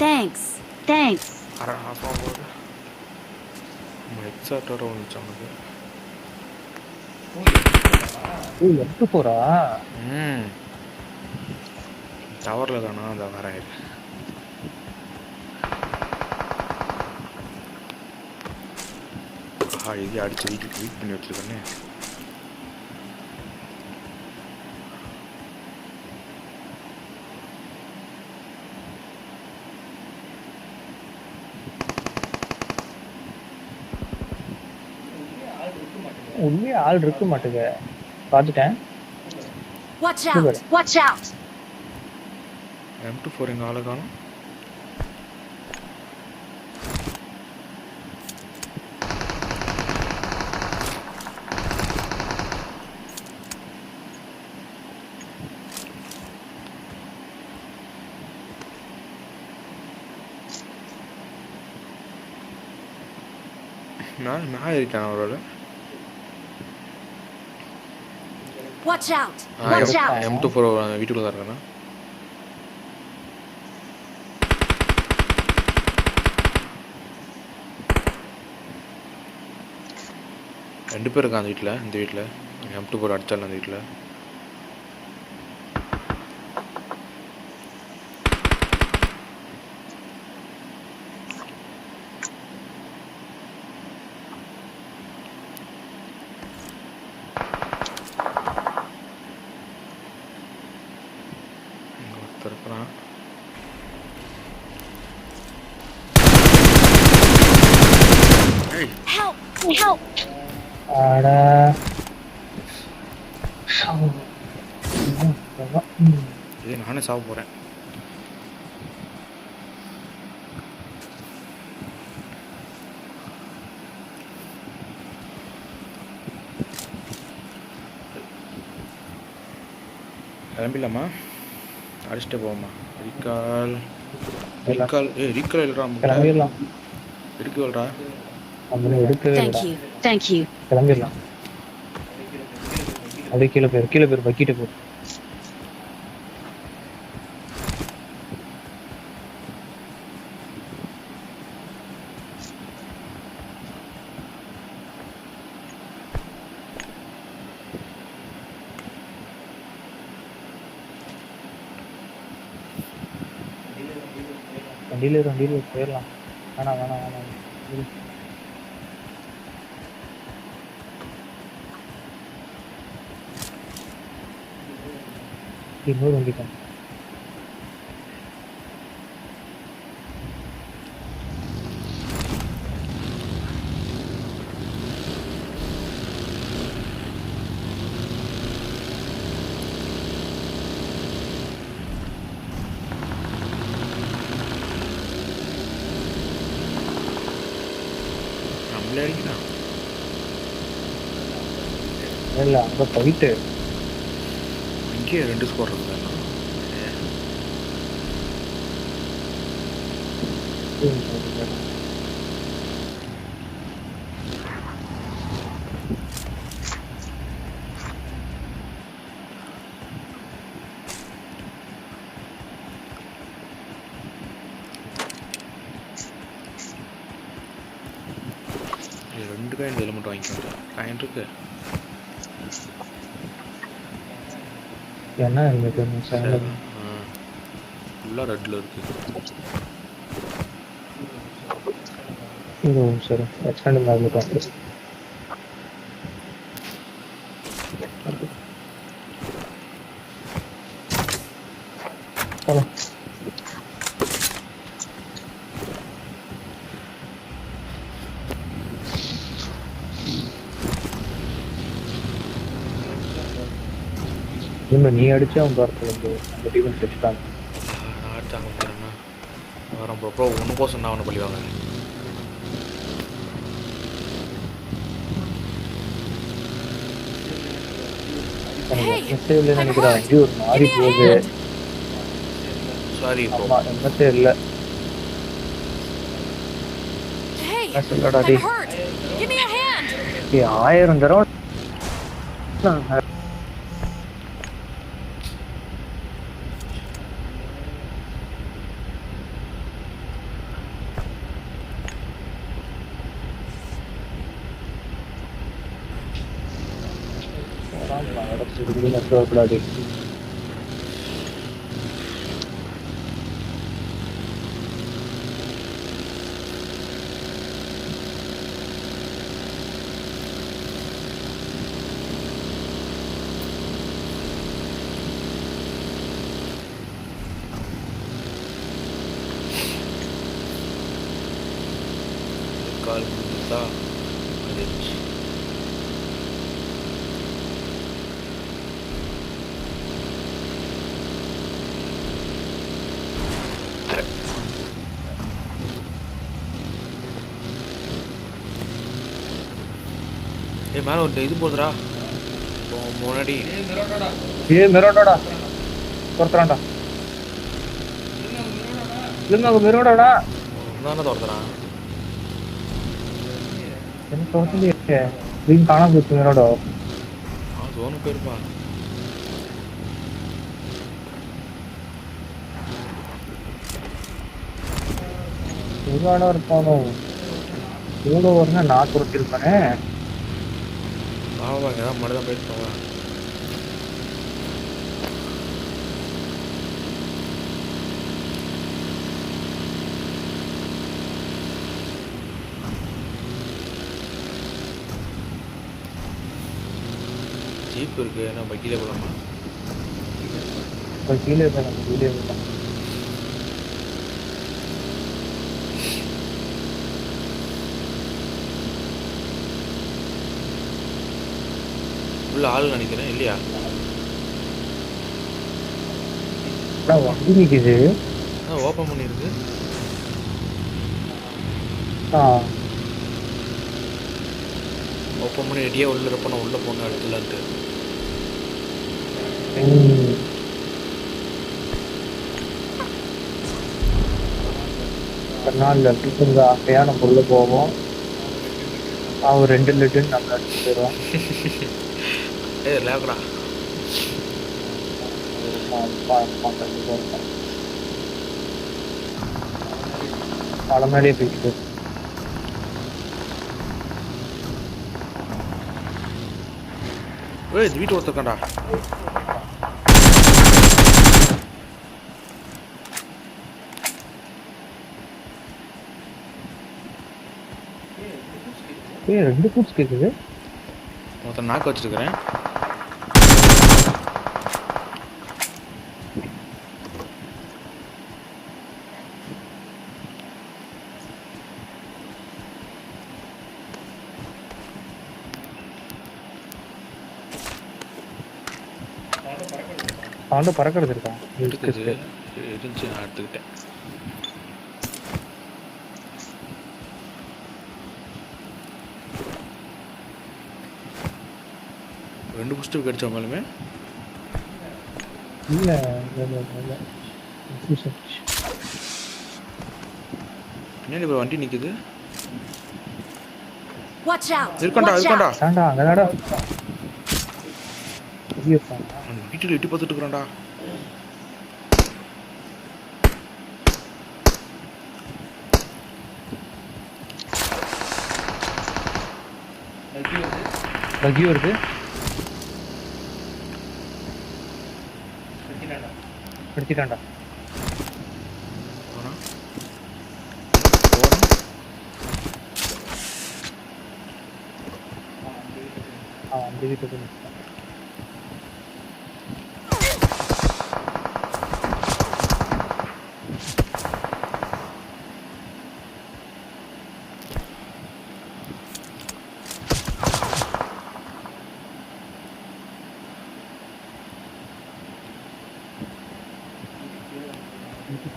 Thanks. Thanks. அரை ஹாஃப் ஆகும்போது நம்ம எக்ஸாக்டோட வந்துச்சு அவனுக்கு. எடுத்து போறா. டவரில் தானா அந்த வர இது அடிச்சு வீட்டுக்கு வெயிட் பண்ணி வச்சிருக்கேன்னு. உண்மையே ஆள் இருக்க மாட்டேங்க. பார்த்துட்டேன். Watch out! Watch out! M24 எங்க ஆளு காணும். நான் இருக்கேன் அவரோட. Watch out! Watch out! M24 வீட்டுக்குள்ள தான் இருக்கானா? ரெண்டு பேர் இருக்கான் அந்த வீட்டில். இந்த வீட்டில் M24 அடிச்சால அந்த வீட்டில். இருக்கிறான். Help! Help! ஆடா நானே சாப்பிட போறேன். கிளம்பிடலாமா? அடிச்சுட்டு போமா. ரீகால் எல்லாம் ரீகால் ரீகால் இல்லடா முட்டை. கிளம்பிடலாம். எடுக்கலடா. நம்மள எடுக்கவே Thank இல்லடா. you. Thank you. கிளம்பிடலாம். அப்படியே கீழே போயிரு பக்கிட்ட போ. வண்டியில போயிடலாம். வேணாம். இன்னொரு வண்டி தான். நம்மளே அடிக்கிறான். இல்ல அங்க போயிட்டு இங்கே 2 ஸ்கோர் இருக்குதா? ரெண்டு காயின் இதில் மட்டும் வாங்கிக்கோங்க. காயின் இருக்கு. என்ன இருக்கு ஃபுல்லாக ரெட்டில் இருக்கு. சரி எக்ஸ்டெண்ட் ஆகிட்டோம். நீ அடிச்சு அவன் பார்த்து அந்த டீம் செஞ்சுட்டாங்க. நான் அடிச்சாங்க பாருண்ணா. வரேன் ப்ரோ ஒன்று சொன்னா ஒன்று பழிவாங்க. நினைக்கிறேன் எங்கேயும் ஒரு மாறி போகுது. Sorry bro. எண்ணத்தே இல்லை. சொல்லடா டி 1000 தடவை கூடாது. கால் முடிஞ்சா வந்துச்சு. மேலே ஒரு இது போதுடா முன்னாடி. மிரோடாடா துரத்துறான்டா. மிரோடாடா தானே துரத்துறான். என்ன துரத்துலையே காணாம போச்சு மிரோடா. ஜோனு போயிருப்பா. மிரோடா இருப்பானோ இவ்வளோ வருங்க. நான் துரத்திருப்பானே. பாவாங்க ஏதாவது மட்டும் தான் போயிருப்பாங்க. ஜீப் இருக்கு. ஏன்னா பைக்கிலே போகலாமா? கீழே இருக்கலாம். உள்ள ஆள் நினைக்கிறேன் இல்லையா? வண்டி நிக்குது. ஓப்பன் பண்ணிருக்கு. ஓப்பன் பண்ணி ரெடியாக உள்ள இருப்போம். உள்ள போன இடத்துலன்ட்டு நாள் கொஞ்சம் ஆசையா நம்ம உள்ள போவோம். அவன் 2 லட்டுன்னு நம்ம அடிச்சு போயிடுவான். ஏய் லேப்டா மலை மேலேயே போயிட்டு ஏய் இந்த வீட்டு ஒருத்தக்கண்டா ஏய் 2 ஃபுட்ஸ் கேக்குது. ஒருத்தன் நாக்கு வச்சிருக்கிறேன். அவன் பறக்கிறது இருக்கான். இருந்துச்சு நான் எடுத்துக்கிட்டேன். ரெண்டு புஸ்ட்டு கிடைச்ச மேலுமே இல்ல பின்னாடி ஒரு வண்டி நிக்குது. Watch out! இருக்கண்டா Watch இருக்கண்டா out! தாண்டா அங்கதாடா. வீட்டுல எட்டி பார்த்துட்டு இருக்கிறான்டா. பக்கி வருது. எடுத்துட்டான்டா. போறான் அந்த வீட்டுக்கு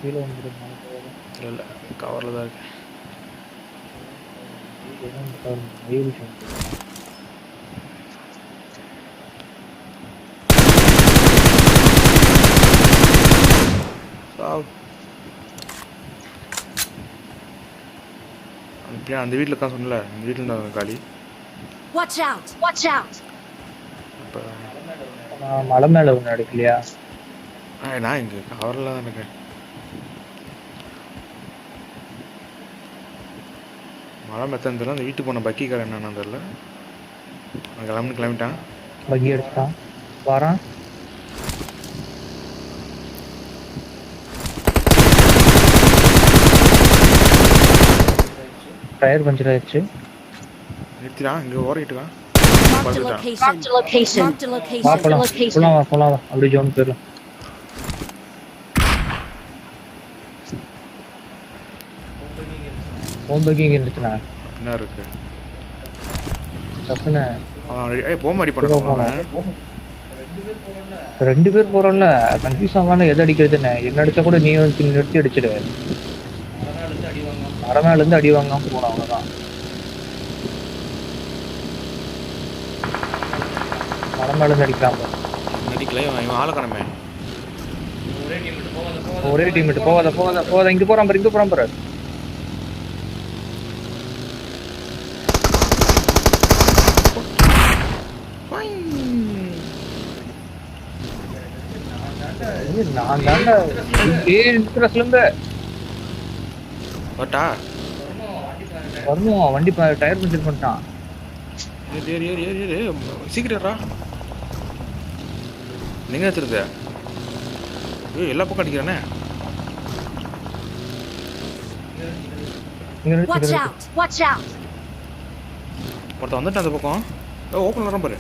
கீழே வந்துருந்தாங்க. இல்லை கவரில் தான் இருக்கு. அந்த வீட்டில் தான் சொன்னல, அந்த வீட்டில் தான் காலி. Watch out! Watch out! இப்போ மலை மேலே ஒன்று அடிக்கலையா? நான் இங்கே கவரில் தான் இருக்கேன். மழை மெத்தம் தெரியல. அந்த வீட்டுக்கு போன பக்கி கடை என்னன்னு தெரியல. நான் கிளம்பிட்டான். பக்கி அடிச்சிட்டான். வரான். டயர் பஞ்சர் ஆயிடுச்சு. நிறுத்திடான். இங்கே ஓடிட்டுக்கான். Marked a location. Marked a location. Marked a location. போலாம் அப்படி ஜோன் போயிடலாம். போம்பகி இங்கே இருந்துச்சுண்ணா. என்ன இருக்கு தப்புண்ணே. போம் அடி பண்ண 2 பேர் போறோம்ல. கன்ஃபியூஸ் ஆகாம எது அடிக்கிறதுன்னு. என்ன அடிச்சா கூட நீ வந்து நிறுத்தி அடிச்சிடு. மரமேல இருந்து அடி வாங்காம போனோம். அவ்வளவுதான். மரமேல இருந்து அடிக்கலாம். அடிக்கல இவன் ஆளை காணமே. ஒரே டீம் விட்டு போகாத. இங்க போறான் பாரு. நான் தாண்டா இருக்கிற சிலம்ப வரணும். வண்டி டயர் பஞ்சர் பண்ணிட்டான். சீக்கிரா நீங்க வச்சிருந்த எல்லா பக்கம் அடிக்கிறானே. ஒருத்த வந்துட்டான் அந்த பக்கம். ஓப்பன் வர பாரு.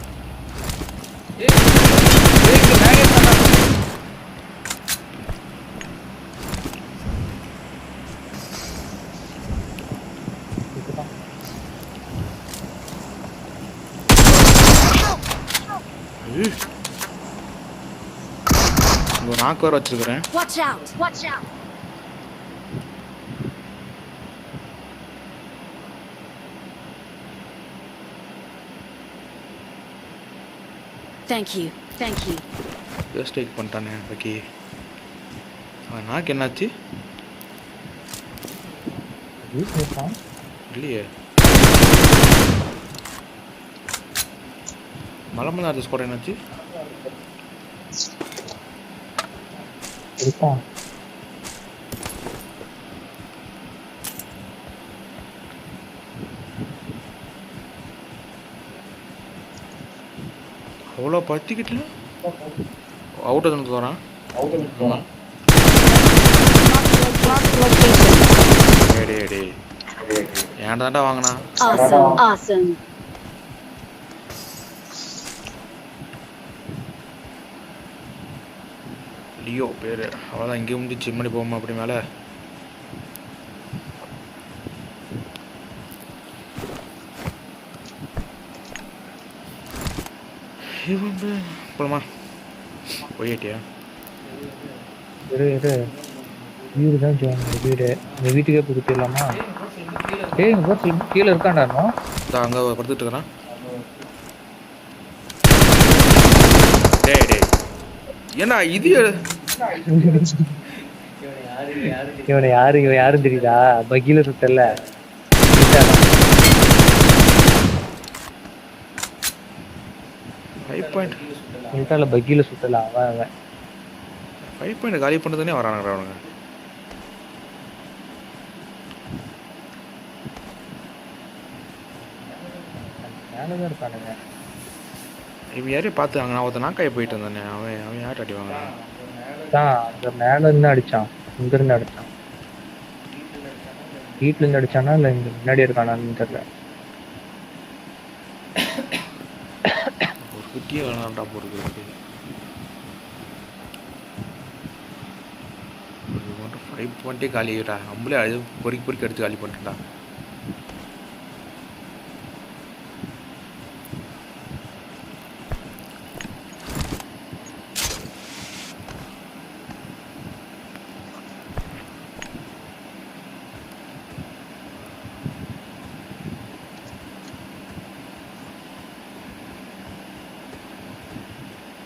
நாக்கு வர வச்சிருக்கிறேன். Watch out! Watch out! Thank you. Just take பண்ணிட்டானே பக்கி. நாக்கு என்னாச்சு? வீட்டுல இருக்கான். இல்லையே. மலமலை அது ஸ்கோர் என்னாச்சு? இருக்கான். அவ்வளோ பத்திக்கிட்டல அவுட் வந்து வரான். டே ஏன்டா தாண்டா வாங்கினா? Awesome. லியோ பேர். அவ்வளோதான், இங்கே முடிச்சு சிம்மடி போவோமா அப்படி மேலே. போலாமா? போயிட்டியா? வீடு தான் வீடு. இந்த வீட்டுக்கே கொடுத்துடலாமா? ஏய் கீழே இருக்காண்டா. அங்கே படுத்துட்டு இருக்கிறான். டேய் ஏன்னா இது இவனை யாரும் தெரியுதா? பகீல சுத்தல 5 பாயிண்ட் பகீல சுத்தல. அவன் 5 பாயிண்ட் காலி பண்ணுறதுனே வரானுங்க அவனுங்க. மேலதான் இருக்கானுங்க. இவன் யாரையும் பார்த்து அங்கே நான் ஒருத்த நாக்காய் போயிட்டு இருந்தானே. அவன் யார்ட்ட அடி வாங்கினான்? அந்த மேல இருந்து அடிச்சான். இங்க இருந்து அடிச்சான். வீட்டுல இருந்து அடிச்சானா இல்ல இங்க முன்னாடி இருக்கானான்னு தெரியல. ஒரு குட்டியே வேணாண்டா போடுறது. 5 பாயிண்டே காலிடா. நம்மளே அது பொறுக்கி எடுத்து காலி பண்ணிட்டா.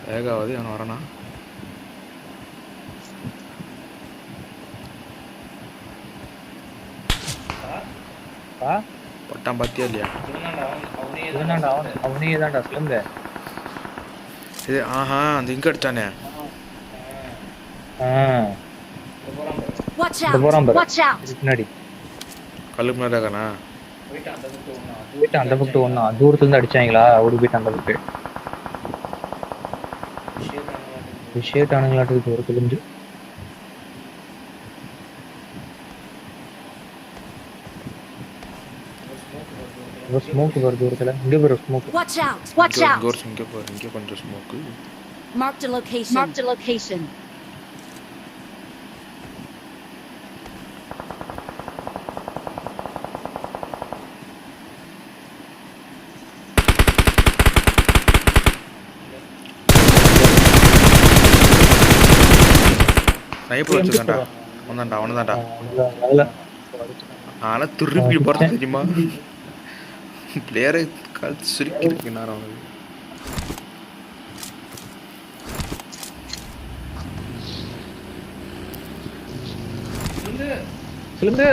வேகாவது அவன் வரானா? பட்டாம் பாத்தியா இல்லையா? அவனே தான்டா சொல்லுங்க. இது ஆஹா அந்த இங்க அடிச்சானே. பின்னாடி கல்லுக்கு மேலே இருக்கானா? போயிட்டு அந்த பக்கம் ஒண்ணா தூரத்துல இருந்து அடிச்சாங்களா? ஒரு போயிட்டு அந்த பக்கம் விஷயத்தானுங்களாட்டு தூரத்துல இருந்து. ஸ்மோக் வருது தூரத்துல. இங்க ஒரு ஸ்மோக். Watch out. இங்க கொஞ்சம் smoke. Marked a location. Sniper வச்சிருக்கான்டா. அவனதான்டா. ஆனா திருப்பி போறது தெரியுமா? பிளேயரை கழுத்து சுருக்கி இருக்கு நேரம். சொல்லுங்க.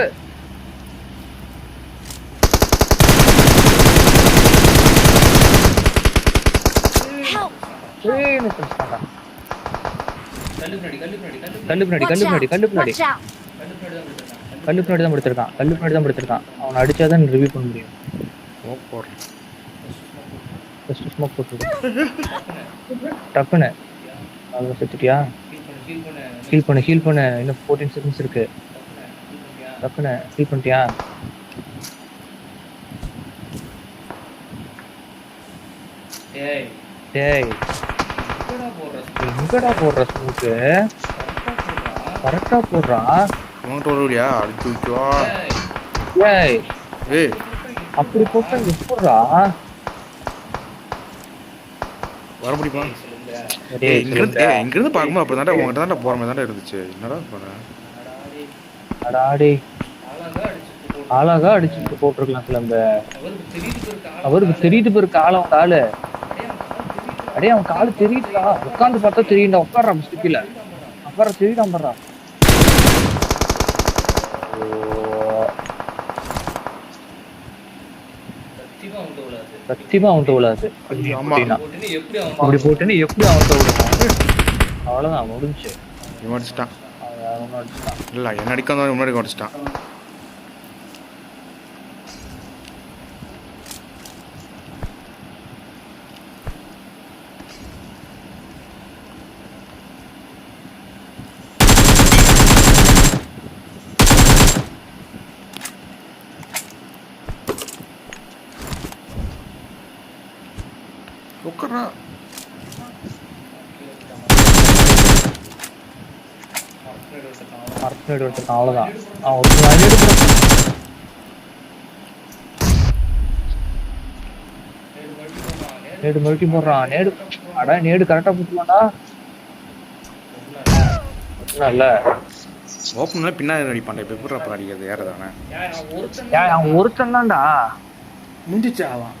கல்லு பின்னாடி தான் படுத்திருக்கான். அவனை அடிச்சாதான் ரிவ்யூ பண்ண முடியும். ஸ்மோக் போட்டு டக்குன்னு அவ்வளோ செத்துட்டியா? ஹீல் பண்ணு. இன்னும் 14 செகண்ட்ஸ் இருக்கு. டக்குன்னு ஹீல் பண்ணிட்டியா? டேய் எங்கடா போடுற ஸ்மோக்கு? கரெக்டா போடுறா. அப்படி போட்டா எப்படா வர முடியுமா? இங்கிருந்து பார்க்கும்போது அப்படிதான்டா உங்ககிட்ட தான்டா போற மாதிரி தான்டா இருந்துச்சு. என்னடா பண்ண? அழகா அடிச்சுட்டு போட்டிருக்கலாம் சிலம்ப. அவருக்கு தெரியுது பேரு காலம் காலு. அடே அவன் காலு தெரியுதுடா. உட்காந்து பார்த்தா தெரியும்டா. உட்கார்றா ஸ்டிக்கில உட்கார தெரியுதா பண்றா. சத்தியமா அவன்கிட்ட விழாது. ஆமா போட்டுன்னு எப்படி அவன் அப்படி போட்டுன்னு எப்படி அவன்கிட்ட விடுவான்? அவ்வளவுதான் முடிஞ்சு. இவன் அடிச்சிட்டான். அவன் அடிச்சுட்டான். இல்லை என்ன அடிக்க வந்தவன் முன்னாடி அடிச்சிட்டான். உட்காரா மரத்துல எடுத்துட்டான். அவ்வளவுதான். அவன் ஒரு அடி எடுக்கிறான். நேடு மறுட்டி போடுறான். நேடு அடா நேடு கரெக்டா போட்டுவான்டா. இல்ல ஓப்பன்ல பின்னாடி அடிப்பான்டா. இப்போ எப்படி அப்புறம் அடிக்கிறது யாரு தானே அவன் ஒருத்தன் தான்டா. முடிஞ்சிச்சு அவன்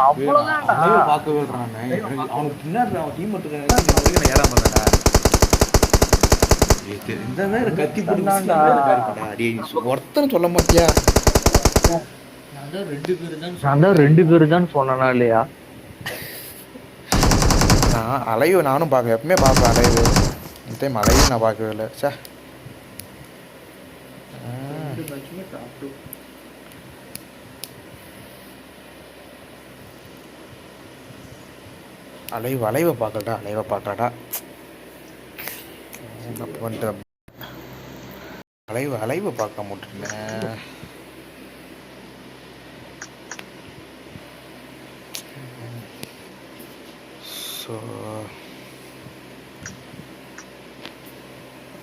அவ்வளவுதான்டா. பார்க்கவே அவனுக்கு பின்னாடி அவன் டீம் மட்டும் ஏறாம பண்ணடா. இந்த வேற கத்தி பிடிந்தாண்டா. ஒருத்தனை சொல்ல மாட்டியா? நான் தான் 2 பேரு தான் சொன்னா இல்லையா? நான் அலைவு நானும் பார்க்க எப்பவுமே பார்ப்பேன் அலைவு. இந்த டைம் அலைவு நான் பார்க்கவே இல்லை. சே அலைவை பார்க்கலடா. அலைவை பார்க்கலடா. வந்துட்டு அலைவை பார்க்க மாட்டேன். ஸோ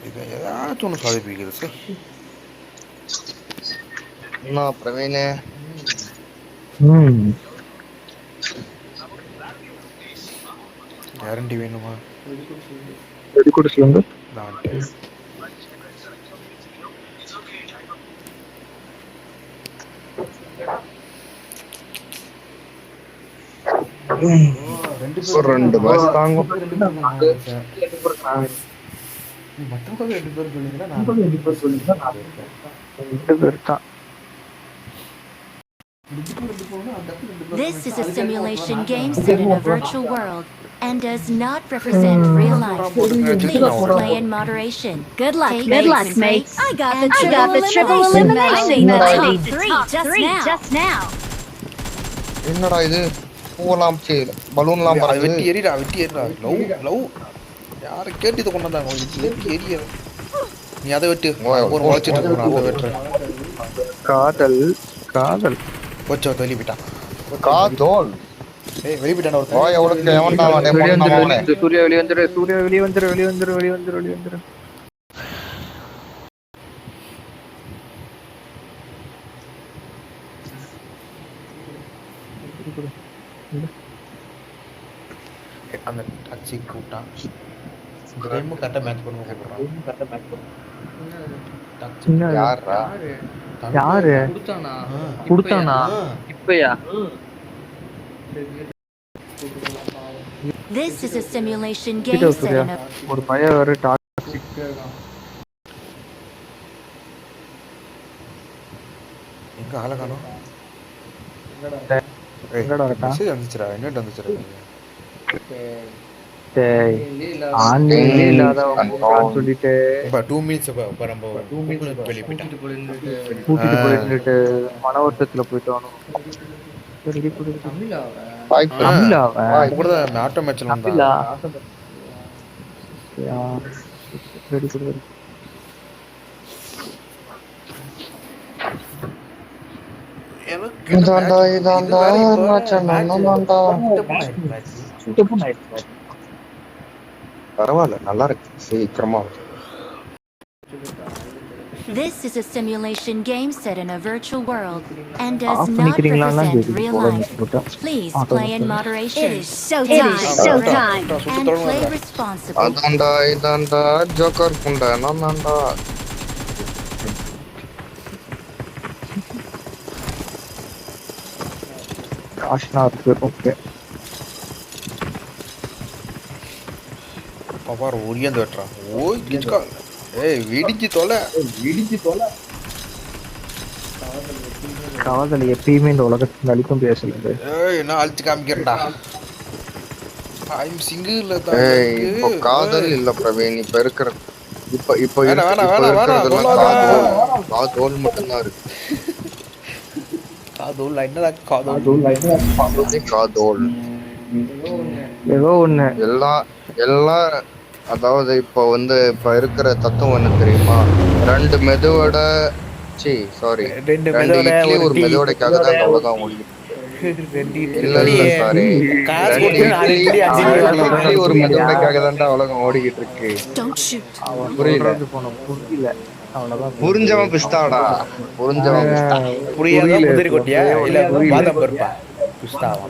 இதை ஏதாச்சும் ஒன்று சாதிப்பிக்கிறது சார். என்ன பிரவீனே? கேரண்டி வேணுமா? ரெடி கூட சொல்லுங்க. ரெண்டு பஸ் தாங்க. This is a simulation game set in a virtual world and does not represent real life. Please play in moderation. Good luck, mates. I got the triple elimination. Top three just now. என்னடா இது? பூவெல்லாம் பலூன்லாம் வெட்டி எறிடா. Love love யாரை கேட்டு இதை கொண்டு வந்தாங்க? வெட்டி எரிய. நீ அதை வெட்டு. ஒரு உழைச்சிட்டு போறான். அதை வெட்டுற காதல் காதல் போச்சோ வெளியே போயிட்டான். காதோல். ஏய் வெளியே போயிட்டான். ஒரு ஓ எவ்வளவு எவன்டா அவனே? சூர்யா வெளிய வந்துரு. சூர்யா வெளிய வந்துரு. அந்த டாக்ஸி கூப்பிட்டான். இந்த டைம் கரெக்டாக மேட்ச் பண்ண கூப்பிடுறான். யாரா? யாரு குடுத்தானா? இப்பயா? This is a simulation game set in a ஒரு பையன் வர டாக்ஸி. எங்க ஆளை காணோம். எங்கடா இருக்கா? மெசேஜ் வந்துச்சுடா. என்னட்டு வந்துச்சுடா? டேய் ஆன்லைன்ல இல்லாதவங்க சொல்லிட்டு இப்ப 2 மினிட்ஸ் அப்ப நம்ம வெளிய போயிட்டான். கூட்டிட்டு போயிட்டு மனவர்த்தத்துல போயிட்டானோ. சரி குடு. தமிழா அவன் கூட ஆட்டோ மேட்ச்ல வந்தான். தமிழா. ரெடி குடு. இதாண்டா மச்சான் நான்டா. பரவாயில்ல நல்லா இருக்கு. சீக்கிரமா. This is a simulation game set in a virtual world and does not represent real life. Please play in moderation. It is showtime. And play responsibly. இதாண்டா ஜோக்கர் புண்டை நான்டா. ஆஷ்னா இருக்கு. ஓகே பாப்பார் ஓடியாந்து வெட்டுறான். ஓய் கிச்கா. ஏய் விடிஞ்சு தொலை. காதல் எப்பயுமே இந்த உலகத்துல அழிக்கும் பேசல. என்ன அழிச்சு காமிக்கிறடா. ஐம் சிங்கிள் இப்போ காதல் இல்ல பிரவீன், இப்ப இருக்கிற இப்போ வேணாம் காதோல் மட்டும்தான் இருக்கு. காதோல் என்னடா காதோல் ஏதோ ஒண்ணு எல்லாம் அதாவது இப்போ இப்ப இருக்கிற தத்துவம் என்ன தெரியுமா? ரெண்டு மெதுவட சாரி ரெண்டு இட்லி ஒரு மெதுவடைக்காக தான் இந்த உலகம் ஓடிட்டு இல்ல சாரி ஒரு மெதுவடைக்காக தான்டா உலகம் ஓடிக்கிட்டு இருக்கு. புரியல அவ்வளவுதான். புரிஞ்சவன் பிஸ்தாடா, புரிஞ்சவன் பிஸ்தா. புரியாத முந்திரி கொட்டியா இல்ல பாதாம் பருப்பா? பிஸ்தாவா?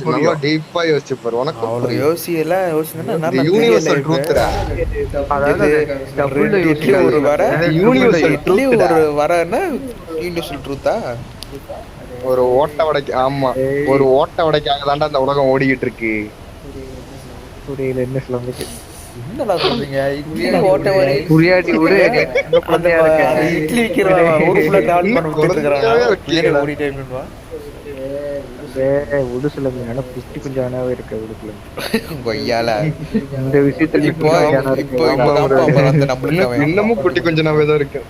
நல்லா டீப்பா யோசிச்சு பாரு, உனக்கு அவ்வளவு யோசியல யோசினா யூனிவர்சல் ட்ரூத்ரா. ஒரு வர யூனிவர்சல் ட்ரூத் ஒரு வரன்னா யூனிவர்சல் ட்ரூத்தா? ஒரு ஓட்ட வடைக்கு, ஆமா ஒரு ஓட்ட வடைக்காக தான்டா இந்த உலகம் ஓடிக்கிட்டு இருக்கு. புரியல என்ன சொல்லுங்க, என்னடா சொல்றீங்க? இட்லி ஓட்ட வடை புரியாட்டி கூட இட்லி விக்கிறவா ஊருக்குள்ள டிராவல் பண்ண விட்டுட்டு இருக்கறானா? ஓடி டைம்னுவா உடுசுல புஷ்டி கொஞ்சம் அனாவே இருக்க உடுக்குல கொய்யால இந்த விஷயத்துல இப்போ இன்னமும் குட்டி கொஞ்சம் நாவே தான் இருக்கு.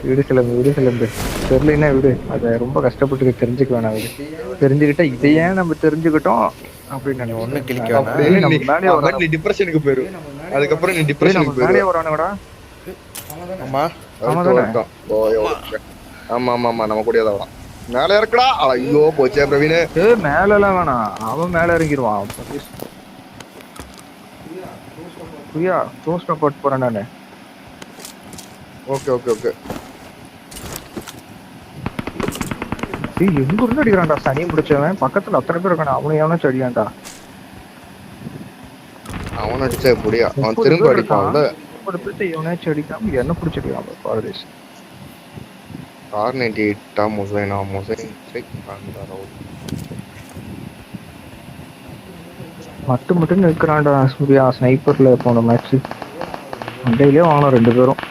விடு சிலம்பு தெரியலன்னா விடு, அதை ரொம்ப கஷ்டப்பட்டு தெரிஞ்சுக்க வேணாம். விடு, தெரிஞ்சுக்கிட்டா இதையே நம்ம தெரிஞ்சுக்கிட்டோம் அப்படின்னு ஒண்ணு கிளிக்க நீ டிப்ரெஷனுக்கு போயிரு. அதுக்கப்புறம் நீ டிப்ரெஷனுக்கு போயிரு. வரானுங்கடா. ஆமா ஆமா ஆமா நம்ம கூடயே தான் வரான். மேல இருக்கடா. ஐயோ போச்சே பிரவீன். மேல எல்லாம் வேணாம், அவன் மேல இறங்கிடுவான். புரியா டோஸ்ட் போட்டு போறேன் நானு. Okay okay okay. எங்க இருந்து அடிக்கிறான்டா சனி முடிச்சவன்? பக்கத்துல அத்தனை பேர் இருக்கான, அவனை எவனா அடிக்கான்டா. அவன் அடிச்சா எப்படியா? அவன் திரும்ப அடிப்பான்ல. ஒரு பேர்த்த எவனாச்சும் அடிக்காம என்ன பிடிச்சிருக்கான் பாரதேஷ். R98 முசைனா முசைன் மட்டும் நிற்கிறான்டா சூர்யா. ஸ்னைப்பர்ல போன மேட்ச் மண்டையிலே வாங்கினோம் ரெண்டு பேரும்.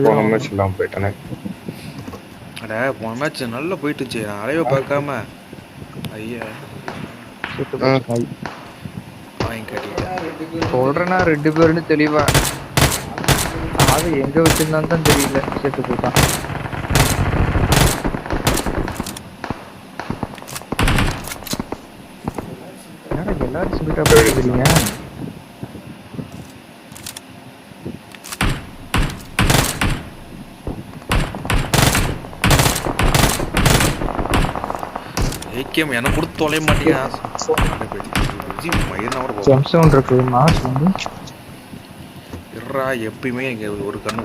போன மேட்ச் இல்லாம போயிட்டானே. அட போன மேட்ச் நல்லா போயிட்டுச்சு, நான் அலைவ பார்க்காம ஐயா வாங்கி கட்டிட்டேன். சொல்றேன்னா ரெண்டு பேருன்னு தெளிவா. அது எங்க வச்சிருந்தான்னு தான் தெரியல, சேர்த்து போயிட்டான். எல்லாரும் சொல்லிட்டா போயிருக்கீங்க. ஏகேம் எனக்கு கொடுத்து தொலைய மாட்டேங்க. ஜம்சவுண்ட் இருக்கு மாஸ் வந்து இர்ரா எப்பயுமே இங்க ஒரு கண்ணு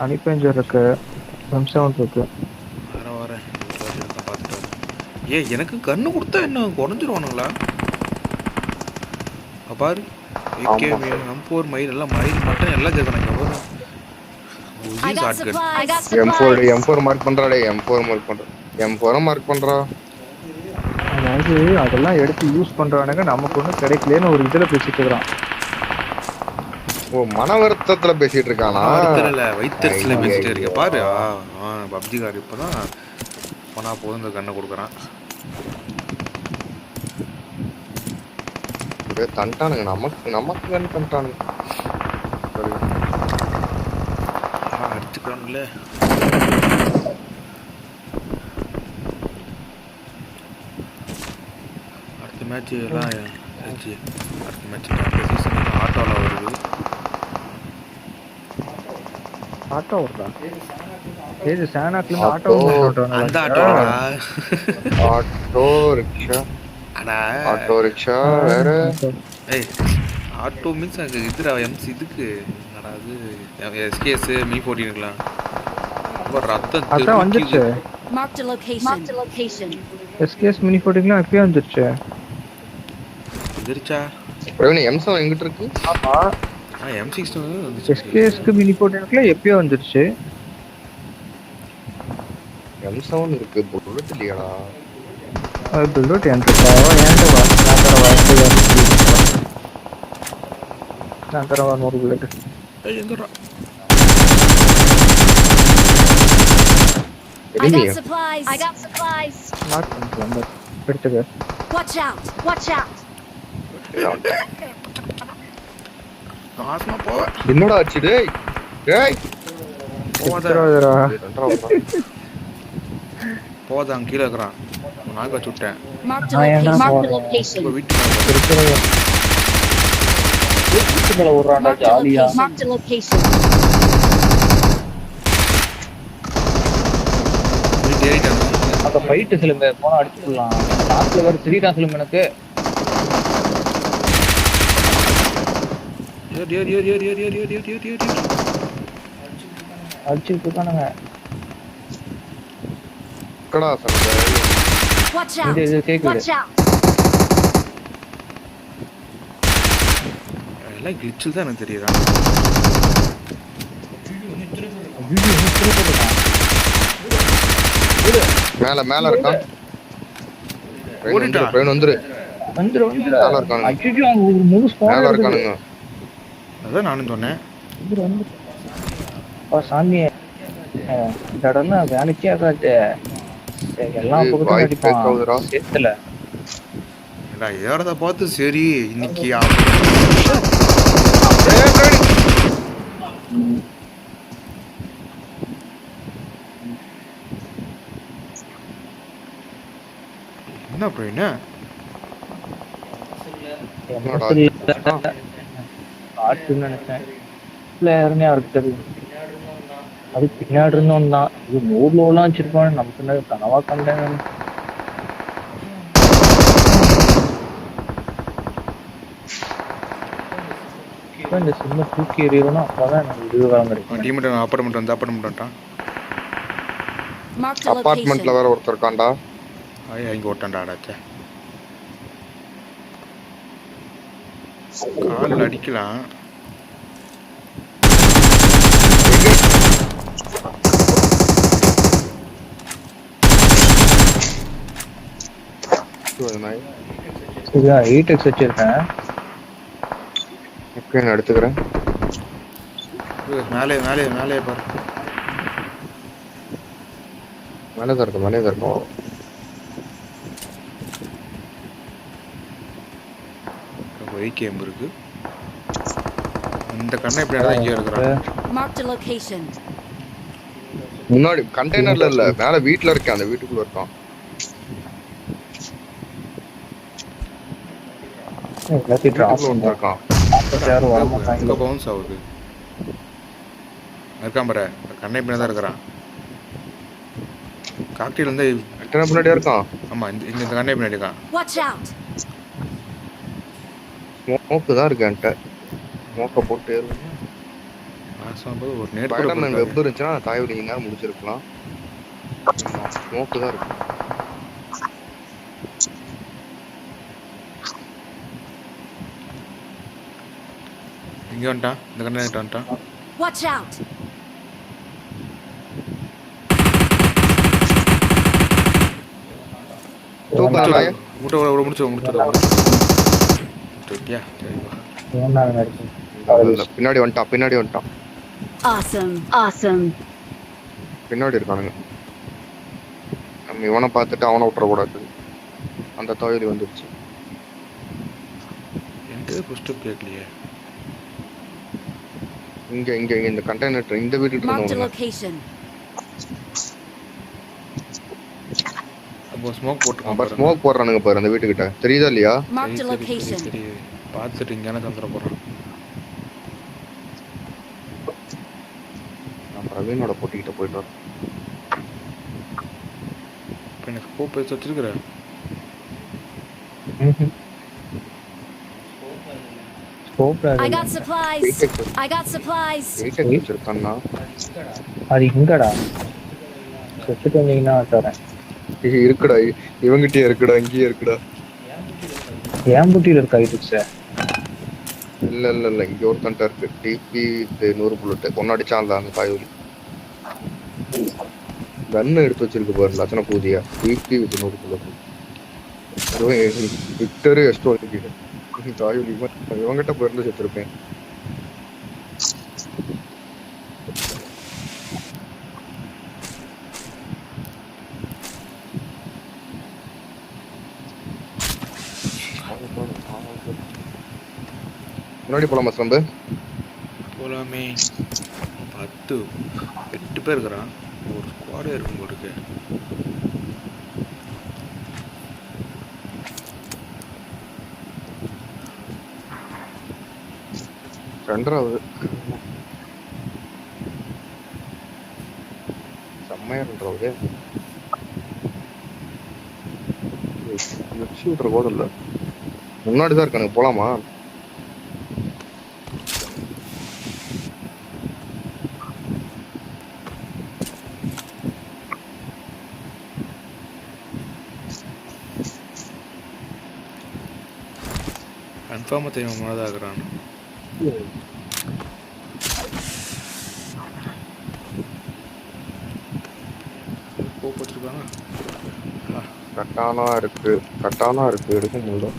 அனிப்பேஞ்சர் இருக்கு, ஜம்சவுண்ட் இருக்கு. வர ஏ எனக்கு கண்ணு கொடுத்தா என்ன குறைஞ்சிருவானுங்களா? பாரு ஏகேம் M4 மயில் எல்லாம் மயில் மட்டும் எல்லாம் கேக்குறாங்க. M4 mark பண்றாடே. M4 மார்க் பண்றா. அதாவது அதெல்லாம் எடுத்து யூஸ் பண்றானுங்க, நமக்கு ஒன்றும் கிடைக்கலன்னு ஒரு இதுல பேசிட்டு இருக்கான். ஓ மன வருத்தத்துல பேசிட்டு இருக்கானா? வைத்தறிச்சல பேசிட்டு இருக்க பாரு. பப்ஜி கார் இப்பதான் போனா போதும் இந்த கண்ணை கொடுக்குறான். தண்டானுங்க நமக்கு கண்ணு தண்டானுங்க. அடிச்சுக்கிறானுங்களே. அடுத்த மேட்ச் எல்லாம் அடுத்த மேட்ச் ஆட்டோல வருது. ஆட்டோ வருதா? ஏது சானாக்ல இருந்து ஆட்டோ வந்துட்டாங்க. அந்த ஆட்டோடா. Auto rickshaw. அடா ஆட்டோ ரிக்ஷா வேற. ஏய் ஆட்டோ மீன்ஸ் அங்க இதுடா MC இதுக்கு என்னடா அது SKS மீ 14 இருக்கலாம். ஒரு ரத்தம் அதான் வந்துச்சு. Marked a location. SKS mini 14லாம் எப்பயே வந்துருச்சு. வந்துருச்சா? பிரவீன் M7 எங்கிட்ட இருக்கு? ஆமா M16 வந்துச்சு. SKS க்கு மினி 14லாம் எப்பயே வந்துருச்சு. M7 இருக்கு, புல்லட் இல்லையாடா? புல்லட் என்கிட்ட ஏன்டா வாஸ்தவ வாஸ்தவ நான் தரவா 100 புல்லட். எங்கடா I got supplies. I got supplies. Mark பண்ணிட்டு வந்து எடுத்துக்க. Watch out. Watch out. நாசமா போவ என்னடா ஆச்சு டேய் டேய் போவாதடா. போதாங்க கீழே இருக்கிறான் நாக்க சுட்டேன் Marked a I am location. not Marked a going. location. இப்போ வீட்டுக்கு வீட்டுக்குள்ள ஓடுறான்டா Marked a ஜாலியா. location. Marked a location. வீட்டு ஏறிட்டாங்க அந்த ஃபைட் சிலம்பே போனா அடிச்சுக்கலாம். லாஸ்ட்ல வேற ஸ்ரீடா சிலம்பே எனக்கு ஏறி அடிச்சுட்டு இருக்கானுங்க. கடா சண்டை Watch out. இது கேக்குது. Watch out. எல்லாம் கிளிச்சில் தான் எனக்கு தெரியுதா மேல மேல இருக்கான் ஓடிட்டான். ட்ரெயின் வந்துரு வந்துரு மேல இருக்கானுங்க அடிச்சுட்டு அவங்க ஒரு முழு மேல ஸ்குவாட் இருக்கானுங்க அதான் நானும் சொன்னேன் வந்து சாமி இந்த இடம்லாம் வேலைக்கே ஆகாது. எல்லாம் ஏய், பக்கத்துல வாய் அடிப்பான் கேட்காதுடா. சேத்துல. ஏறத பார்த்து சரி இன்னைக்கு என்ன அப்படின்னு ஆட்டுன்னு நினைச்சேன். யாருன்னே அவருக்கு தெரியும். அது பின்னாடி இருந்தோம் தான். இது நூறுலாம் வச்சிருப்பான்னு நமக்கு என்ன கனவா கண்டேன். இந்த சின்ன தூக்கி எறியணும் அப்பதான் எனக்கு இது வரம் கிடைக்கும். டீமெண்ட் அப்பார்ட்மெண்ட் வந்துட்டான் Marked a அபார்ட்மெண்ட்ல location. வேற ஒருத்தர் இருக்கான்டா இங்க ஓட்டான்டா அடாச்சே காலில் அடிக்கலாம் இதுதான் 8x வச்சிருக்கேன். ஓகே நான் எடுத்துக்கிறேன் மேலே மேலே மேலே பாரு மேலே தான் இருக்கும் மேலே தான் இருக்கும் வைகேம் இருக்கு இந்த கண்ணை இப்படி தான் இங்கே இருக்கிறான் Marked a location. முன்னாடி கண்டெய்னர்ல இல்ல மேல வீட்ல இருக்கேன் அந்த வீட்டுக்குள்ள இருக்கான் எல்லாத்தையும் டிராப் வீட்டுக்குள்ள ஒன்று இருக்கான் யாரும் வரமாட்டாங்க. எங்கே பவுன்ஸ் ஆகுது இருக்கான் பாரு கண்ணை இப்படி தான் இருக்கிறான் காக்டெயில் வந்து எத்தனை பின்னாடியா இருக்கான் ஆமாம் இந்த கண்ணை பின்னாடி இருக்கான் Watch out. ஸ்மோக்கு தான் இருக்கு என்கிட்ட ஸ்மோக்கை போட்டு மாதம் போது ஒரு நேட் ஸ்பைடர்மேன் வெப் இருந்துச்சுன்னா தாய் நேரம் முடிச்சிருக்கலாம் ஸ்மோக்கு தான் இருக்கு இங்கே வந்துட்டான் இந்த கண்ணை வந்துட்டான் Watch out. தூக்கம் நாயே. முடிச்சியா சரிப்பா ஏன்னா இருக்கு. இல்ல, பின்னாடி வந்துட்டான் Awesome. Awesome. பின்னாடி இருக்கானுங்க நம்ம இவனை பார்த்துட்டு அவனை விட்டுறக்கூடாது அந்த தொழில் வந்துருச்சு என்கிட்ட ஃபஸ்ட்டு கேட்கலையே இங்க இங்க இங்க இந்த கண்டெய்னர் இந்த வீட்டுக்கு Marked a இருந்தவங்க location. அப்போ ஸ்மோக் போட்டுருக்கோம் அப்ப ஸ்மோக் போடுறானுங்க பாரு அந்த வீட்டுக்கிட்ட தெரியுதா இல்லையா Marked a location. சரி பார்த்துட்டு இங்கே தந்துட போகிறான் நான் பிரவீனோட போட்டிக்கிட்ட போயிட்டு வரேன் இப்போ எனக்கு ஸ்கோப் எடுத்து வச்சிருக்கிறேன் ஸ்கோப்ல I got supplies. I got supplies. Weight வச்சிருக்கான்னா அது இங்கடா. செத்துட்டு வந்தீங்கன்னா தரேன். இருக்குடா இவங்கிட்டே இருக்குடா இங்கேயே இருக்குடா ஏன் புட்டியில இருக்கா ஐடிக்ஸ்? இல்ல இல்ல இல்ல இங்க ஒருத்தன்ட்ட இருக்கு டிபி 100 புல்லட் ஒன்னு அடிச்சான்ல அந்த தாயூரி கன்னு எடுத்து வச்சிருக்கு பாரு லட்சண பூஜையா டிபி 100 புல்லட் விக்டர் எஸ்டோ தாயூரி இவங்கிட்ட போயிருந்து செத்துருப்பேன் முன்னாடி போலாமா சம்பு? போலாமே. 8 பேர் இருக்கிறான். ஒரு ஸ்குவாடே இருக்கும் போல இருக்கு. ரெண்டாவது செம்மையா ரெண்டாவது விட்ற கூட இல்ல. முன்னாடிதான் இருக்கானுங்க, போலாமா? கன்ஃபார்மாக தெரியும் முன்னாடி இருக்கிறான். போட்டுருக்காங்க. கட்டானா இருக்கு எடுக்க முடியல.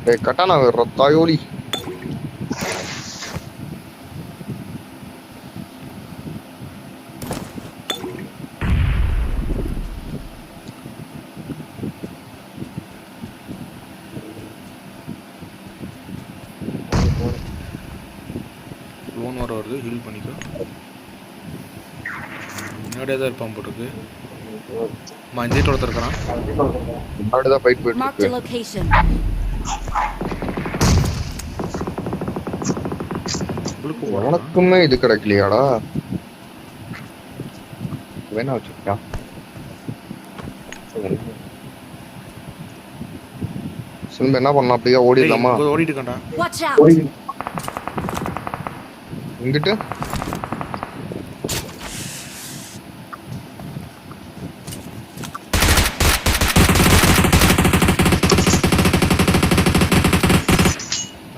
டேய் கட்டானா ரத்தாயோலி. லோன் வர வருது, ஹீல் பண்ணிக்கோ. முன்னாடியே தான் இருப்பான் போட்டுருக்கு. மஞ்சள் ஒருத்தர் இருக்கிறான். முன்னாடிதான் ஃபைட் போயிட்டு Marked a இருக்கு. location. உனக்குமே இது கிடைக்கலையாடா? வேணா வச்சுக்கிட்டா சிம்பு என்ன பண்ணலாம்? அப்படியே ஓடிடலாமா? ஓடிட்டு இருக்கான்டா. Watch out! இங்கிட்டு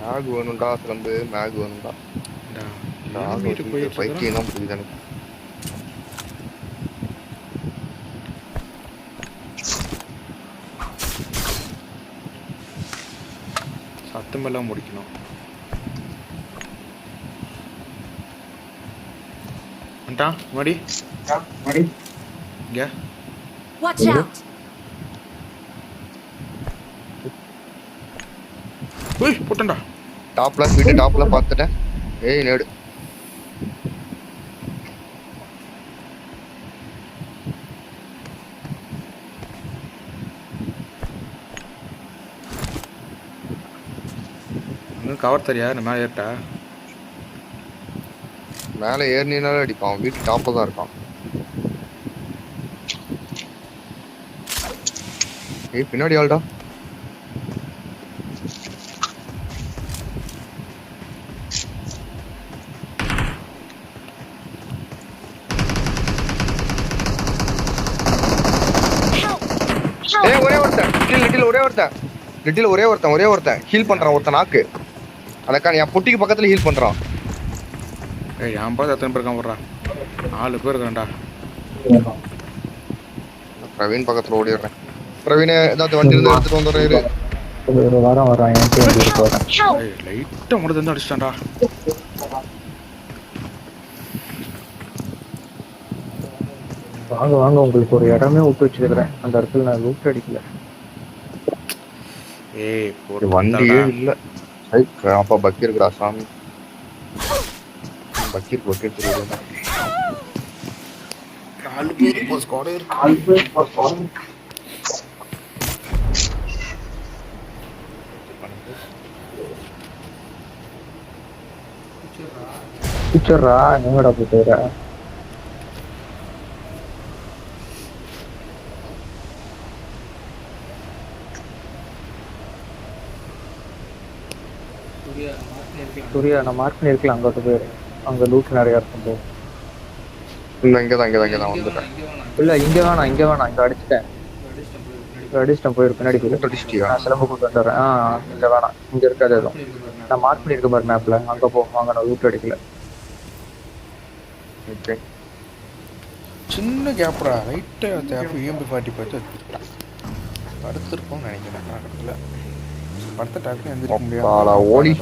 மேக் வேணும்டா சிலம்பு, மேக் வேணும்டா. பைத்தியம் தான் புரியுது எனக்கு. சத்தமெல்லாம் முடிக்கணும். வந்துட்டா முன்னாடி. இங்க Watch out! போய் போட்டேன்டா. வீட்டு டாப்ல பார்த்துட்டேன். ஏய் நேடு இன்னும் கவர் தெரியா? நான் மேலே ஏறிட்டா. மேலே ஏறினாலும் அடிப்பான். வீட்டு டாப்ல தான் இருக்கான். ஏய் பின்னாடி ஆள்டா. ஒரே ஒருத்தன் ஹீல் பண்றான். ஒருத்தன் நாக்கு அதக்கா என் பொட்டிக்கு பக்கத்துல ஹீல் பண்றான். ஏய் என் பார்த்து எத்தனை பேர் இருக்கான் போடுறான். 4 பேர் இருக்கான்டா. பிரவீன் பக்கத்துல ஓடிடுறேன். பிரவீன் ஏதாவது வண்டி இருந்து எடுத்துட்டு வந்துடுறாரு. வரேன் ஏய் லைட்டா முடி தந்து அடிச்சிட்டான்டா. வாங்க உங்களுக்கு ஒரு இடமே விட்டு வச்சிருக்கிறேன். அந்த இடத்துல நான் லூட் அடிக்கல. ஏய் ஒரு வண்டியே இல்ல. அப்பா பக்கி இருக்குடா சாமி. பக்கெட் தெரியுது. 4 பேர் இப்போ ஸ்குவாட் இருக்கு. பிச்சர்ரா எங்கடா போயிட்டா? சூர்யா நான் மார்க் பண்ணிருக்கலாம். அங்க போயிரு. அங்க லூட் நிறைய இருக்கும் போ. இல்ல இங்கதான் வந்துட்டேன். இல்ல இங்க வேணாம் இங்க அடிச்சிட்டேன். போயிரு பின்னாடி போயிரு. அடிச்சிட்டியா? நான் சிலம்பு கூட்டு வந்துடுறேன். இங்க வேணாம், இங்க இருக்காது எதுவும். நான் மார்க் பண்ணிருக்க பாரு மேப்ல. அங்க போ. அங்க நான் லூட் அடிக்கல. ஓகே சின்ன கேப்ரா ரைட்டா தேப்பு EMP 40 பார்த்து எடுத்துட்டான். படுத்துருப்போம்னு நினைக்கிறேன். பக்கத்துல படுத்த டாக்டர் எந்திரிக்க முடியாது. ஓடி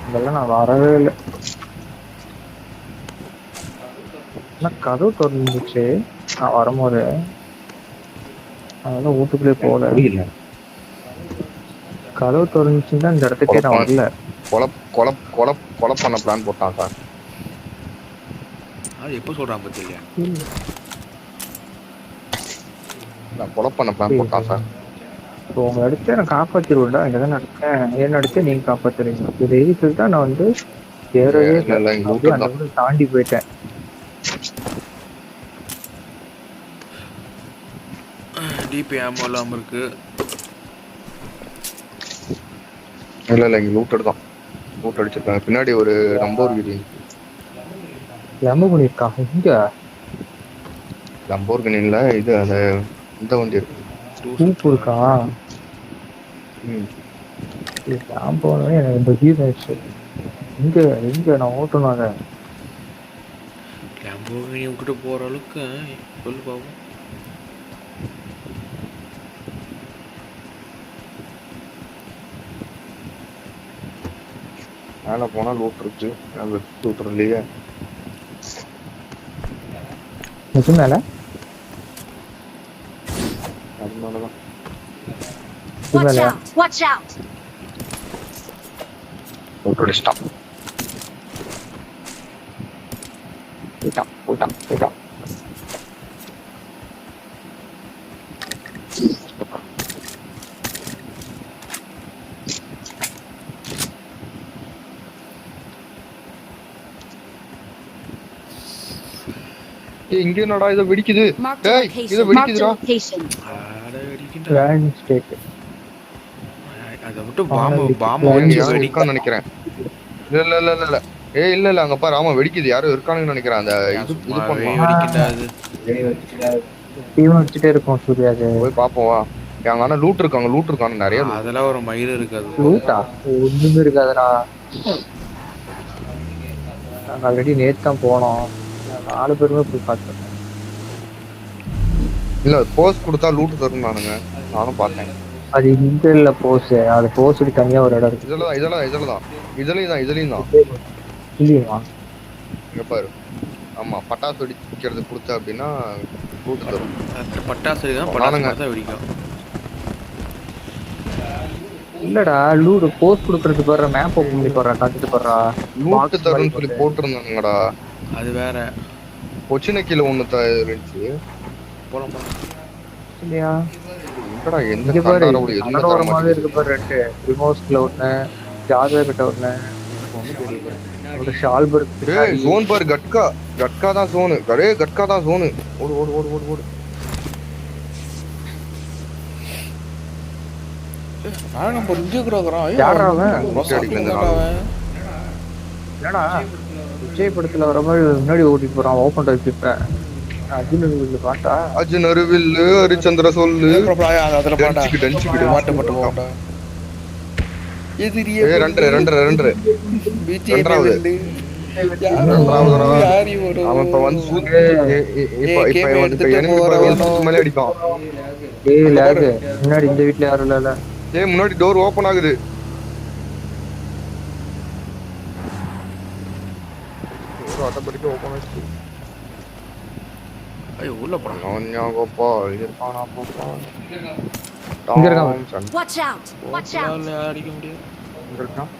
இதெல்லாம் நான் வரவே இல்லை. ஆனால் கதவு திறந்துச்சு நான் வரும்போது, அதெல்லாம் வீட்டுக்குள்ளே போகல. கதவு திறந்துச்சுன்னா இந்த இடத்துக்கே நான் வரல. கொலை பண்ண பிளான் போட்டான் சார். அது எப்போ சொல்கிறான் பத்தியா? நான் கொலை பண்ண பிளான் போட்டான் சார். இப்போ உங்களை அடிச்சு நான் காப்பாற்றிடுவேன்டா, இங்கே தான் நடத்தேன். என்ன அடிச்சு நீங்கள் காப்பாற்றுறீங்க. இது எதுக்கு தான் நான் வந்து ஏறவே அந்த தாண்டி போயிட்டேன். டிபி ஆமோ இல்லாமல் இருக்கு. இல்லை இங்கே லூட்டர் தான். லூட் அடிச்சிருக்காங்க. பின்னாடி ஒரு லம்போர்கினி. லம்போர்கினி இருக்கா இங்கே? லம்போர்கினியில் இது அந்த இந்த வண்டி இருக்கு. சூப்பு இருக்கா? நான் போனேன் எனக்கு இந்த ஹீஸ் ஆயிடுச்சு. இங்கே நான் ஓட்டணும் அதை. லம்போர்கினி விட்டுட்டு போகிற அளவுக்கு சொல்லு பாப்போம். மேலே போனால் லூட் இருக்கு. லூட்டர் இல்லையே. இது மேலே அதனாலதான் Watch out! Watch out! Loot அடிச்சிட்டான். போயிட்டான். இங்க என்னடா இத வெடிக்குது? Marked a டேய் location. இத Marked a வெடிக்குதுடா. location. அட வெடிக்கின்ற. Grand state. அதை விட்டு பாம்பு வச்சு யாரும் வெடிக்க இருக்கான்னு நினைக்கிறேன். இல்ல இல்ல அங்க பாரு. ஆமா வெடிக்குது. யாரும் இருக்கானுன்னு நினைக்கிறேன். அந்த இது பண்ணுவான். வெடிக்கின்றாது. டீம் அடிச்சுட்டே இருக்கும் சூர்யாது. போய் பாப்போம் வா. அங்க ஆனா லூட் இருக்காங்க நிறைய. அதெல்லாம் ஒரு மயில் இருக்காது. லூட்டா ஒண்ணுமே இருக்காதுடா. நாங்கள் ஆல்ரெடி நேற்று தான் போனோம். 4 பேருமே போய் பார்த்தோம். இல்ல போஸ்ட் கொடுத்தா லூட் தரும் நானும் பார்த்தேன். அது இங்க இல்ல போஸ். அது போஸ் தனியா ஒரு இடம் இருக்கு. இதுலயும் தான் இல்லையா? இங்க பாரு. ஆமா பட்டாசு வெடிக்கிறது கொடுத்த அப்படின்னா லூட் தரும். பட்டாசு தான் பட்டாசு வெடிக்கும். இல்லடா லூட் போஸ்ட் கொடுக்கறது பாரு. மேப் ஓபன் பண்ணி பாரு. காட்டிட்டு பாரு. லூட் தரும்னு சொல்லி போட்டுருந்தாங்கடா. அது வேற. கொச்சினக்கில ஒண்ணு இருந்துச்சு. போலாம் இல்லையா? என்னடா எந்த கண்டாரோட எதுவுமே தர மாதிரி இருக்கு பாரு. ரெண்டு ரிமோஸ்ல ஒண்ணு, ஜாதா கிட்ட ஒண்ணு, ஒரு ஷால்பர்க். டேய் ஜோன் பாரு. கட்கா தான் ஜோன். கட்கா தான் ஜோன். ஓடு. நான் புரிஞ்சு குறோம். யாரா அவன்? என்னடா விஜய் படத்துல வர மாதிரி முன்னாடி ஓட்டிட்டு போறான். ஓபன் டைப் அர்ஜுன் பாட்டா. அர்ஜுன் அருவில்லு ஹரிச்சந்திர சொல்லு. அதுல பாட்டா மாட்ட மட்டும் போடா. எதிரியே ரெண்டு பிஜேபி அவன் இப்ப வந்து மேலே அடிப்பான். முன்னாடி இந்த வீட்டுல யாரும் இல்ல. முன்னாடி டோர் ஓபன் ஆகுது. ஆட்டோமேட்டிக்கா ஓபன் ஆச்சு. ஐயோ உள்ள போறான். அவன்யாகோப்பா இருப்பானா போப்பா. இங்க இருக்கான். Watch out! Watch out! அடிக்க முடியாது. இங்க இருக்கான்.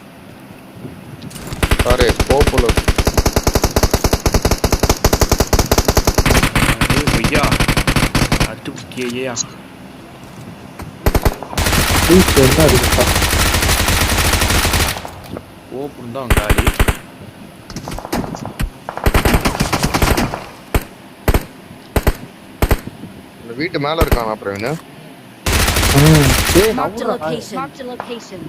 பாரு போப்புல. ஐயா அட்டுக்கியா. ஓப்பன் தான் காலி. இந்த வீட்டு மேல இருக்கான் அப்புறம் என்ன? Marked a location. Marked a location.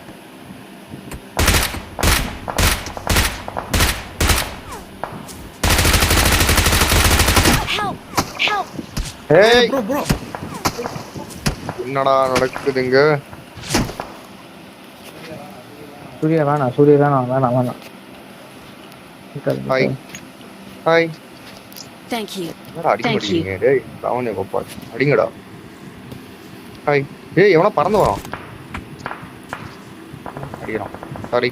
Help! Help! ஏய் bro என்னடா நடக்குதுங்க? சூர்யா வேணாம். ஹாய். Thank you. என்னடா அடிக்க மாட்டீங்க? டேய் ராவணே கோப்பா அடிங்கடா. ஹாய். ஏய் எவனோ பறந்து வரான். அடிக்கிறான். சாரி.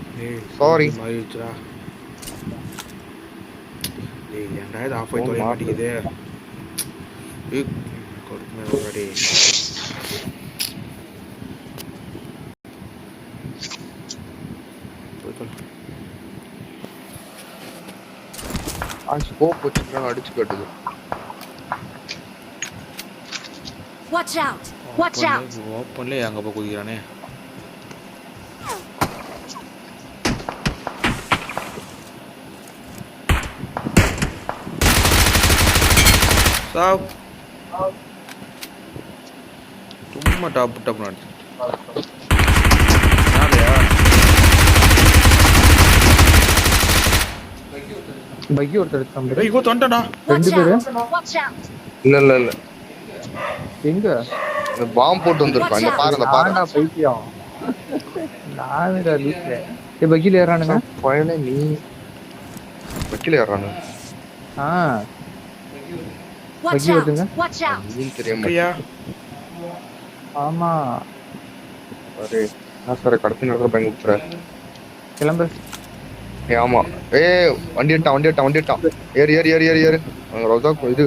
Sorry. மாறிடுச்சுடா. ஏய் ஏன்டா இது ஆஃப் ஆகி தொலைய மாட்டேங்குது. ஏய் கொடுமே ஓடடி. ஸ்கோப் வச்சுட்டு அடிச்சு கட்டுது. Watch out! Watch out! ஓப்பன்ல அங்க போய் குதிக்கிறானே. சாவ். சும்மா டாப் டாப் நாடு. யாரையா? பைக் ஒருத்தர் எடுத்து ஏய் இங்கோ தொண்டடா. Watch out! Watch out! இல்ல எங்க இந்த பாம்பு போட்டு வந்திருக்கான். இந்த பாருங்க பாருடா பைக்கியம். நானுடா லூசு. பைக்கில ஏறானுங்க. பயனே நீ பைக்கில ஏறானு. ஆ Watch பைக் out! வருதுங்க. Watch out! நீ தெரியாம. ஐயா ஆமா அரே நான் சார் கடைசி நேரத்துல பயங்க விட்டுற. கிளம்பு. ஆமா. வண்டி எடுட்டான். ஏறு. ரோஜா இது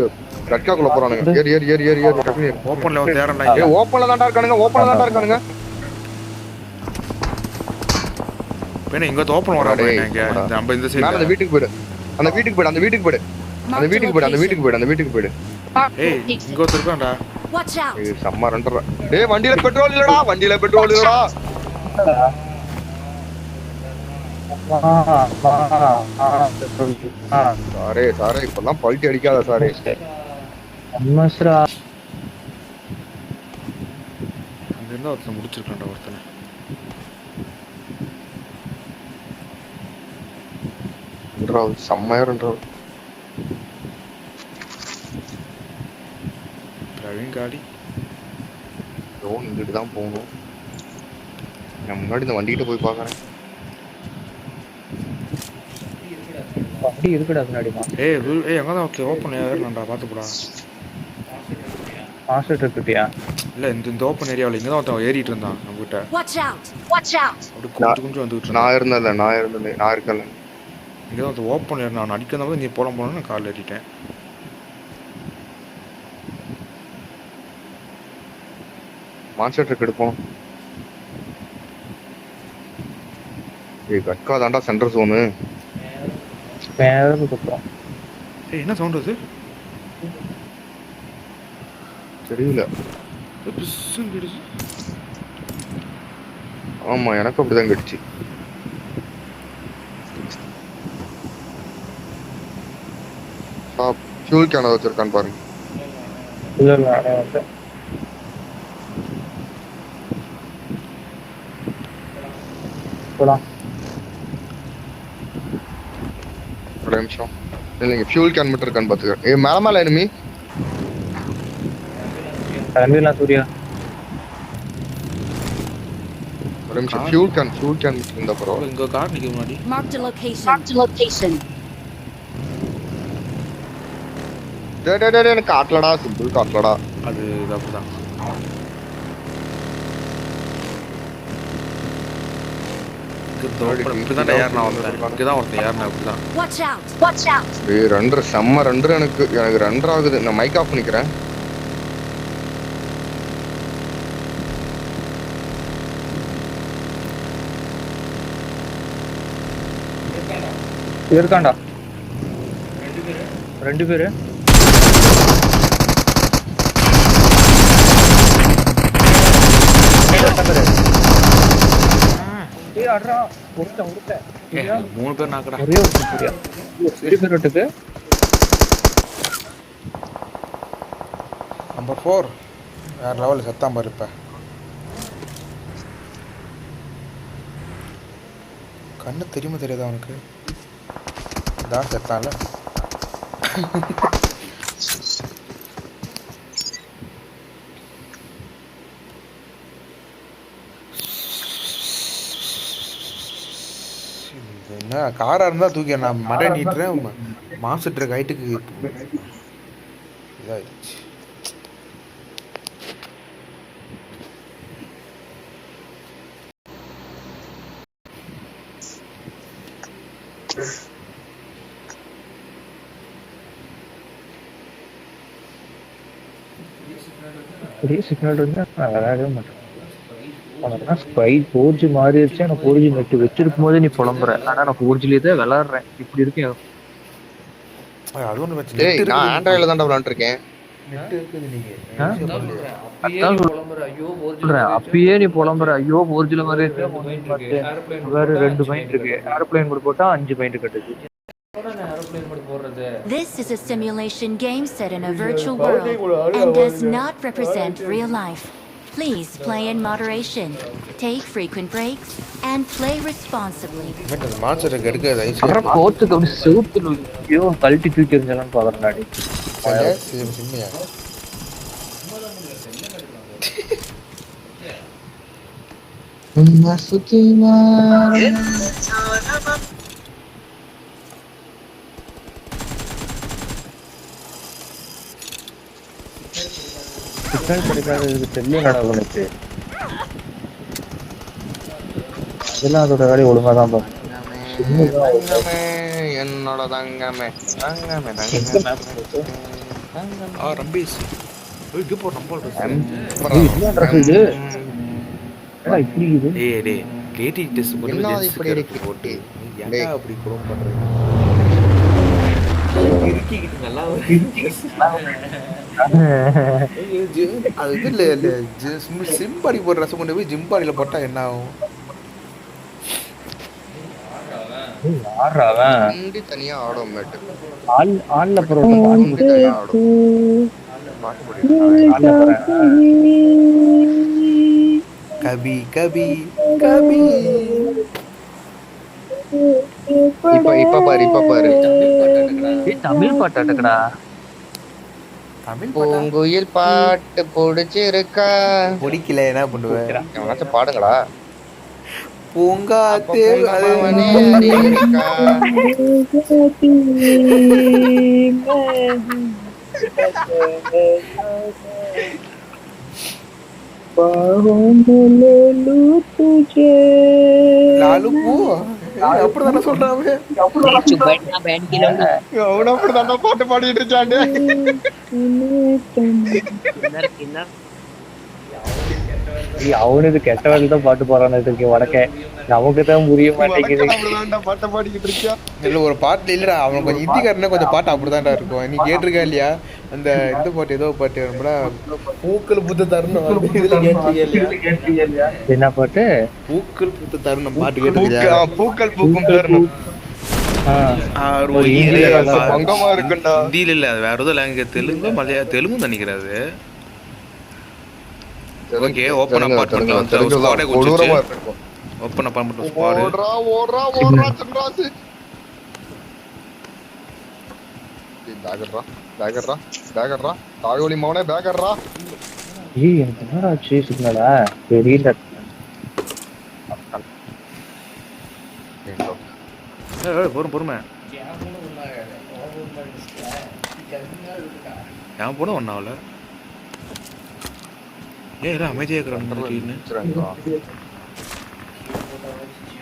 கட்காக்குள்ள போறானுங்க. ஏறு. ஓப்பன்ல வந்து ஏறடா. ஓப்பன்ல தான்டா இருக்கானுங்க. பேனே இங்க ஓப்பன் வரா பேனே இங்க. நம்ம இந்த சைடு. மேல அந்த வீட்டுக்கு போடு. அந்த வீட்டுக்கு போடு. ஏய் இங்க ஒருத்தர்கான்டா. Watch out! ஏய் சம்ம ரண்டற. வண்டியில பெட்ரோல் இல்லடா. சாரே இப்பெல்லாம் பல்ட்டி அடிக்காத சாரே. அம்மஸ்ரா அங்க இருந்தா ஒருத்தன் முடிச்சிருக்கான்டா ஒருத்தனை. செம்மையா பிரவீன் காடி. இங்கிட்டு தான் போகணும். நான் முன்னாடி இந்த வண்டிகிட்ட போய் பாக்குறேன். வண்டி இருக்குடா பின்னாடிமா. ஏய் எங்கதான் ஓகே ஓப்பன் ஏறலாம்டா பாத்து போடா. மாஸ்டர் ட்ரிப்பியா? இல்ல இந்த ஓப்பன் ஏரியாவுல இங்க தான் ஒருத்தன் ஏறிட்டு இருந்தான் நம்ம கிட்ட. Watch out! Watch out! அப்படியே கொஞ்சம் வந்துட்டு இருந்தான். நான் இருக்கல. இங்க தான் ஒருத்தன் ஓப்பன் ஏறினா நான் அடிக்கிறத நீ போலாம் நான் கார்ல ஏறிட்டேன். மான்ஸ்டர் ட்ரக் எடுப்போம். கட்கா தாண்டா சென்டர் ஜோனு. என்ன சவுண்ட் அது? தெரியல. ஆமா எனக்கு அப்படிதான் கிடைச்சு. ஃபியூல் கேன் வச்சிருக்கான்னு பாருங்க. ஒரு நிமிஷம் இல்லைங்க. ஃபியூல் கேன் மட்டும் இருக்கான்னு பாத்துக்க. மேல எனிமி. சூர்யா ஒரு நிமிஷம். ஃபியூல் கேன் இருந்தா பரவாயில்ல. இங்க கார் நிக்க முன்னாடி. Marked a location. டேய் எனக்கு காட்டலடா. சிம்பிள் காட்டலடா. அது அப்படிதான். இப்படிதான் ஏறினா வந்தேன். இங்கதான் ஒருத்தன் ஏறினா இப்படிதான். Watch out! ரண்டர் செம்ம ரண்டர். எனக்கு ரண்டர் ஆகுது. நான் மைக் ஆஃப் பண்ணிக்கிறேன். இருக்காண்டா 2 பேரு. மூணு பேர் நாக்கடா. ஒரே ஒரு சூர்யா 2 பேர் விட்டுக்கு. நம்பர் 4 வேற லெவல் செத்தாம இருப்ப. கண்ணு தெரியாதா அவனுக்கு? தான் செத்தான்ல. என்ன காரா இருந்தா தூக்கி நான் மடை நீட்டுறேன். மாஸ்டர் ஹைட்டுக்கு இதாயிடுச்சு. பெரிய சிக்னல் இருந்தா நான் விளையாடவே மாட்டேன். உனக்குன்னா ஸ்பைட் 4G மாறிடுச்சு. எனக்கு 4G நெட் வச்சிருக்கும் போதே நீ புலம்புற. ஆனா நான் 4Gலயே தான் விளையாடுறேன். இப்படி இருக்கேன். அது ஒன்று வச்சு டேய் நான் ஆண்ட்ராய்டில் தான் விளாண்டுருக்கேன். நெட் இருக்குது நீங்கள் சொல்றேன் அப்பயே நீ புலம்புற. ஐயோ 4Gல மாறிடுச்சு. வேற 2 பாயிண்ட் இருக்கு. ஏரோப்ளேன் கூட போட்டா 5 பாயிண்ட் கட்டுது. This is a simulation game set in a virtual world and does not represent real life. Please play in moderation, take frequent breaks, and play responsibly. மான்ஸ்டருக்கு எடுக்கிறது அப்புறம் போத்துக்கு அப்படி செவுத்துல ஐயோ கழட்டி தூக்கி எறிஞ்சாலும் பாக்குறேன். சிம்மியா சிக்னல் கிடைக்காததுக்கு தெரியும் நடவடிக்கை. அதெல்லாம் அதோட வேலையை ஒழுங்கா தான் என்னோட தங்கமே தங்கமே ரம்பீஸ் இது போ நம்ம இப்படி இது ஏய் டேய் கேடி டெஸ்ட் பண்ணி என்ன இப்படி போட்டு ஏன்டா டேய். அப்படி குரோம் பண்றீங்க இருக்கிட்டு நல்லா அது இது இல்ல ஜிம் பாடி போடுற ரசம் கொண்டு போய் ஜிம் பாடியில போட்டா என்ன ஆகும்? யாரா அவன் வண்டி தனியா ஆடும் மேட்டு ஆள்ல போற வண்டி தனியா ஆடும் கபி கபி கபி இப்ப பாரு தமிழ் பாட்டு அடக்கடா. தமிழ் பூங்குயில் பாட்டு பிடிச்சிருக்கா பிடிக்கல என்ன பண்ணுவேன்? எவனாச்சும் பாடுங்களா பூங்காத்து அப்பப்பவனே அறியிருக்கா. லாலு பூ அப்படிதானே சொல்றாங்க. அவனும் அப்படிதான்டா பாட்டு பாடிட்டு இருக்காண்டு. அவனுக்கு கெட்ட வேலை தான் பாட்டு போறான்னு இருக்கு வடக்க. நமக்கு தான் புரிய மாட்டேங்குது. அப்படிதான்டா பாட்டு பாடிக்கிட்டு இருக்கியா? இல்ல ஒரு பாட்டுல இல்லடா அவன் கொஞ்சம் ஹிந்திக்காரனா கொஞ்சம் பாட்டு அப்படிதான்டா இருக்கும். நீ கேட்டிருக்கா இல்லையா அந்த இந்த பாட்டு ஏதோ பாட்டு நம்மளா பூக்கள் புத்த தருணம் இதுல கேட்டிருக்கா இல்லையா? என்ன பாட்டு? பூக்கள் புத்த தருணம் பாட்டு கேட்டிருக்கியா? பூக்கள் பூக்கும் தருணம். பங்கமா இருக்குண்டா. ஹிந்தியில இல்ல அது வேற ஏதோ லாங்குவேஜ் தெலுங்கு தெலுங்கு நினைக்கிறாரு. ஓகே ஓபன் அபார்ட்மெண்ட்ல வந்து ஸ்குவாடே குடிச்சு ஓபன் அபார்ட்மெண்ட் ஸ்குவாட் ஓடுறா சந்திராஸ். பேகர்ரா தாயோலி மவனே பேகர்ரா. ஏய் எனக்கு என்னடா ஆச்சு சிக்னலா தெரியல. பொறுமை ஏன் போட ஒன்னாவல ஏன் அமைதியா இருக்கிறான்னு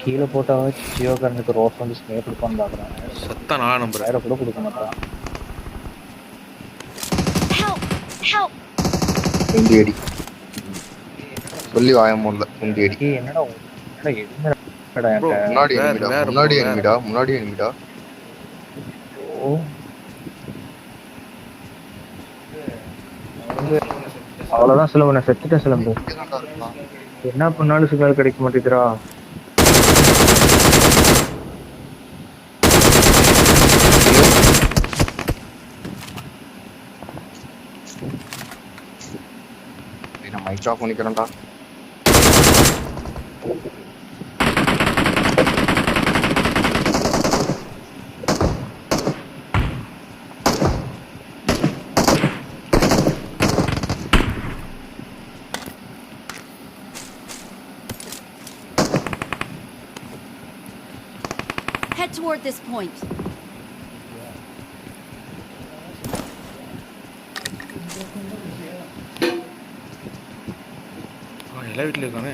கீழே போட்டா ஜியோகாரனுக்கு ரோஸ் வந்து ஸ்னேப் கொடுப்பான்னு பாக்குறேன். சத்தா நாலா நம்பர் வேற கூட கொடுக்க மாட்டான். உண்டி அடி சொல்லி வாயம் போடல. உண்டி அடி என்னடா முன்னாடி என்மிடா. அவ்வளவுதான் சிலம்பு. நான் செத்துட்டேன் சிலம்பு. என்ன பண்ணாலும் சிக்னல் கிடைக்க மாட்டேங்கிறா. நான் மைக் ஆஃப் பண்ணிக்கிறேன்டா. Head toward this point. எல்லா வீட்லயும் இருக்கானே.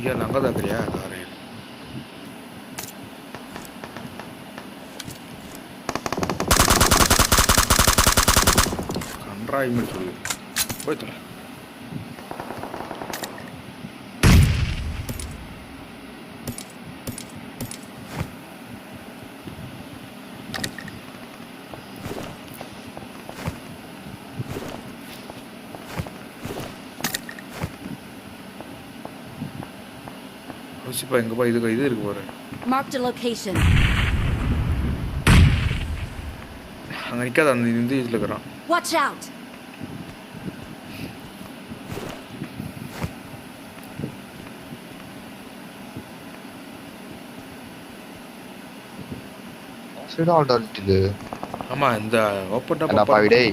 ஐயா அங்கே தாக்குறியா காரே கன்றாய்மை சொல்லு போய் தர யோசிப்பா எங்கப்பா இது இருக்கு பாரு Marked a location. அங்கே நிற்காத அந்த இந்த இதில் இருக்கிறான் Watch out! சைடு ஆல்ட் அடிச்சுது. ஆமாம் இந்த ஓப்பன் என்னப்பா விடே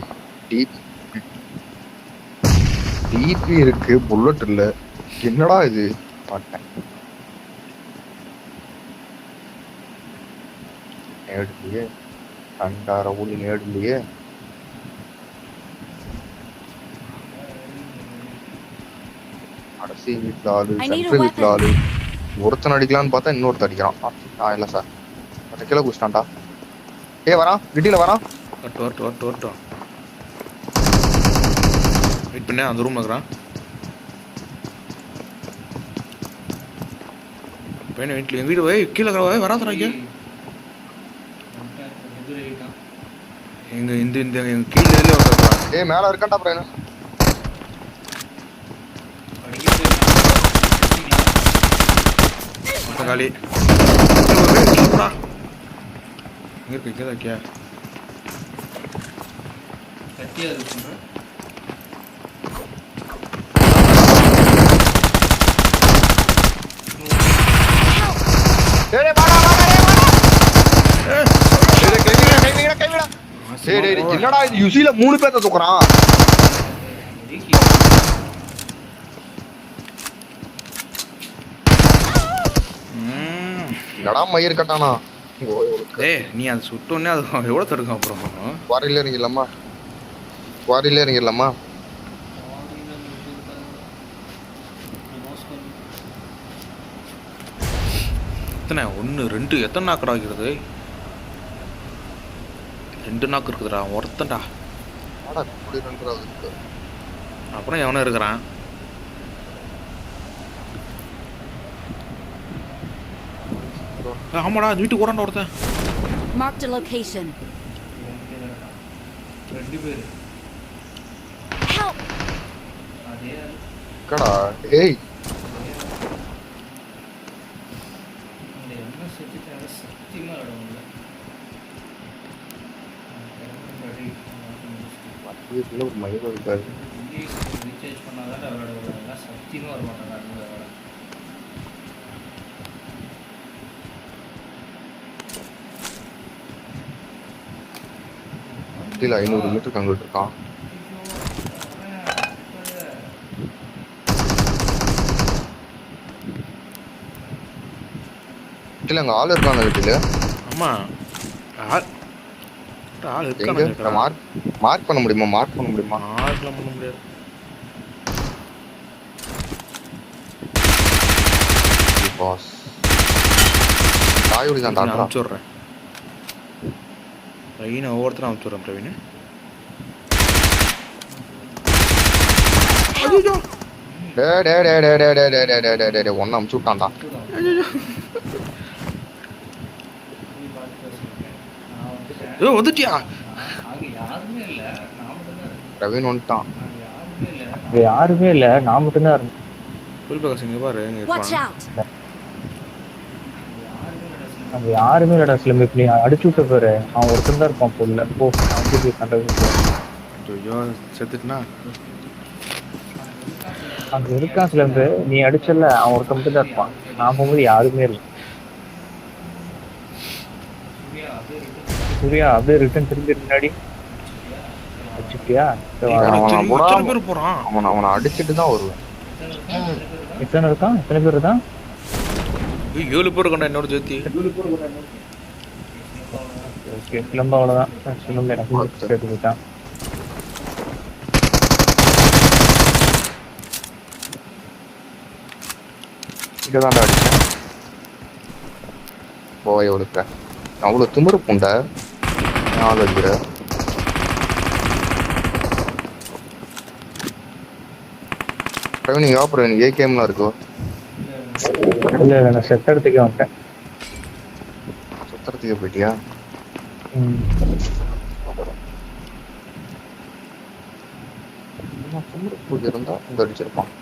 டிபி இருக்கு புல்லட் இல்ல என்னடா இது மாட்டேன் நேடுலையே கண்டார ஊழி நேடுலையே கடைசி வீட்டுல ஆளு I need a சென்ட்ரல் வீட்டுல weapon. ஆளு ஒருத்தன் அடிக்கலான்னு பார்த்தா இன்னொருத்தன் அடிக்கிறான் இல்ல சார் மற்ற கிலோ குடிச்சிட்டான்டா வரான் கிட்டில வரான் வரட்டும் வெயிட் பண்ண அந்த ரூம் இருக்கிறான் பையனை வீட்டில் எங்கள் வீடு போய் கீழே வராதுறாங்க எங்கள் இந்த எங்கள் கீழே வந்துடுறான் மேல இருக்கான்டா அப்புறம் காலி எங்கே இருக்கு கேதாக்கியா கட்டியா இருக்குன்ற என்னடா இது யுசில 3 பேத்த தூக்குறான் என்னடா மயிர் கட்டானா நீ அதை சுட்டோன்னே அது எவ்வளோ தடுக்கும் அப்புறம் குவாரியில இறங்கிடலாமா எத்தனை 1 2 எத்தனை நாக்கடா வைக்கிறது 2 நாக்கு இருக்குதுடா ஒருத்தன்டா அப்புறம் எவனும் இருக்கிறான் ஆமாடா வீட்டுக்கு ஓடாண்டா ஒருத்தன் Marked a location. ரெண்டு பேர் Help! அதே கடா ஏய் அந்த என்ன செத்துட்டாங்க சத்தியமா இடம்ல இதுல ஒரு மயிர் இருக்காரு ரீசார்ஜ் பண்ணாதான் அவரோட சத்தியமா வர மாட்டாங்க அடுத்த வேலை கீழே 500 மீட்டர் அங்கிட்டு இருக்கான் கீழே அங்க ஆள் இருக்காங்க வீட்டுல ஆமா ஆள் எங்க மார்க் பண்ண முடியுமா ஆள்லாம் பண்ண முடியாது பாஸ் தாயோடி தான் தாண்டா அனுப்பிச்சுட்றேன் பையனை ஒவ்வொருத்தரும் அனுப்பிச்சுட்றேன் பிரவீன் ஒன்னு அமுச்சு விட்டான்டா வந்துட்டியா அங்க யாருமே இல்ல நான் மட்டும்தான் பிரவீன் வந்துட்டான் யாருமே இல்ல நான் மட்டும்தான் இருந்தேன் புல்பகாஸ் இங்கே பாரு இங்கே Watch இருப்பான் out! அங்க யாருமே இல்லடா சிலம்பு இப்ப நீ அடிச்சு விட்ட பாரு அவன் ஒருத்தன் தான் இருப்பான் பொருள் போ போய் கண்டது ஐயோ செத்துட்டுனா அங்க இருக்கான் சிலம்பு நீ அடிச்சல அவன் ஒருத்தன் மட்டும் தான் இருப்பான் நான் போகும்போது யாருமே இல்லை சூர்யா அப்படியே ரிட்டர்ன் திரும்பி முன்னாடி வச்சுட்டியா எத்தனை பேர் போறான் அவனை அடிச்சுட்டு தான் வருவேன் எத்தனை இருக்கான் எத்தனை பேர் இருக்கான் 7 பேர் இருக்கா என்னோட ஜோதி ஓகே சிலம்பு அவ்வளோதான் சிலம்பு எனக்கு சேர்த்து போயிட்டான் இங்கே தாண்டா அடிச்சேன் போய் ஒழுக்க அவ்வளோ திமிரு பூண்டை ஆள் அடிக்கிற பிரவீன் அப்புறம் எனக்கு ஏகேம்லாம் இருக்கோ இல்லை இல்லை நான் செத்தறதுக்கே வந்துட்டேன். சுத்தறதுக்கே போயிட்டியா திமிரு பூஜை இருந்தா இந்த அடிச்சிருப்பான்.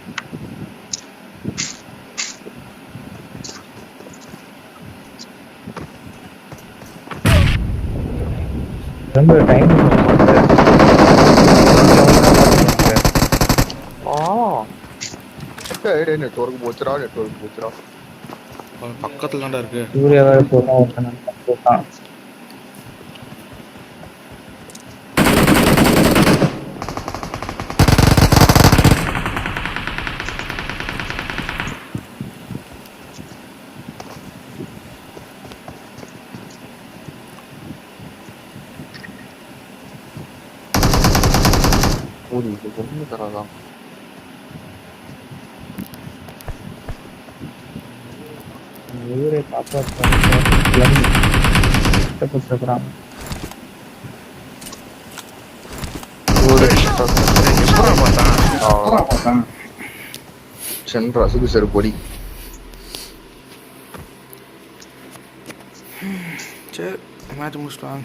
ரொம்ப டைம் நெட்வொர்க் போச்சுடா பக்கத்துல தான்டா இருக்கு. சூர்யா வேற போட்டான். இது ஒண்ணு தராதான் ஊரே காப்பாற்றுறாங்க. சென்ற அசுகு செரு பொடி. சரி மேட்ச் முடிச்சிட்டாங்க.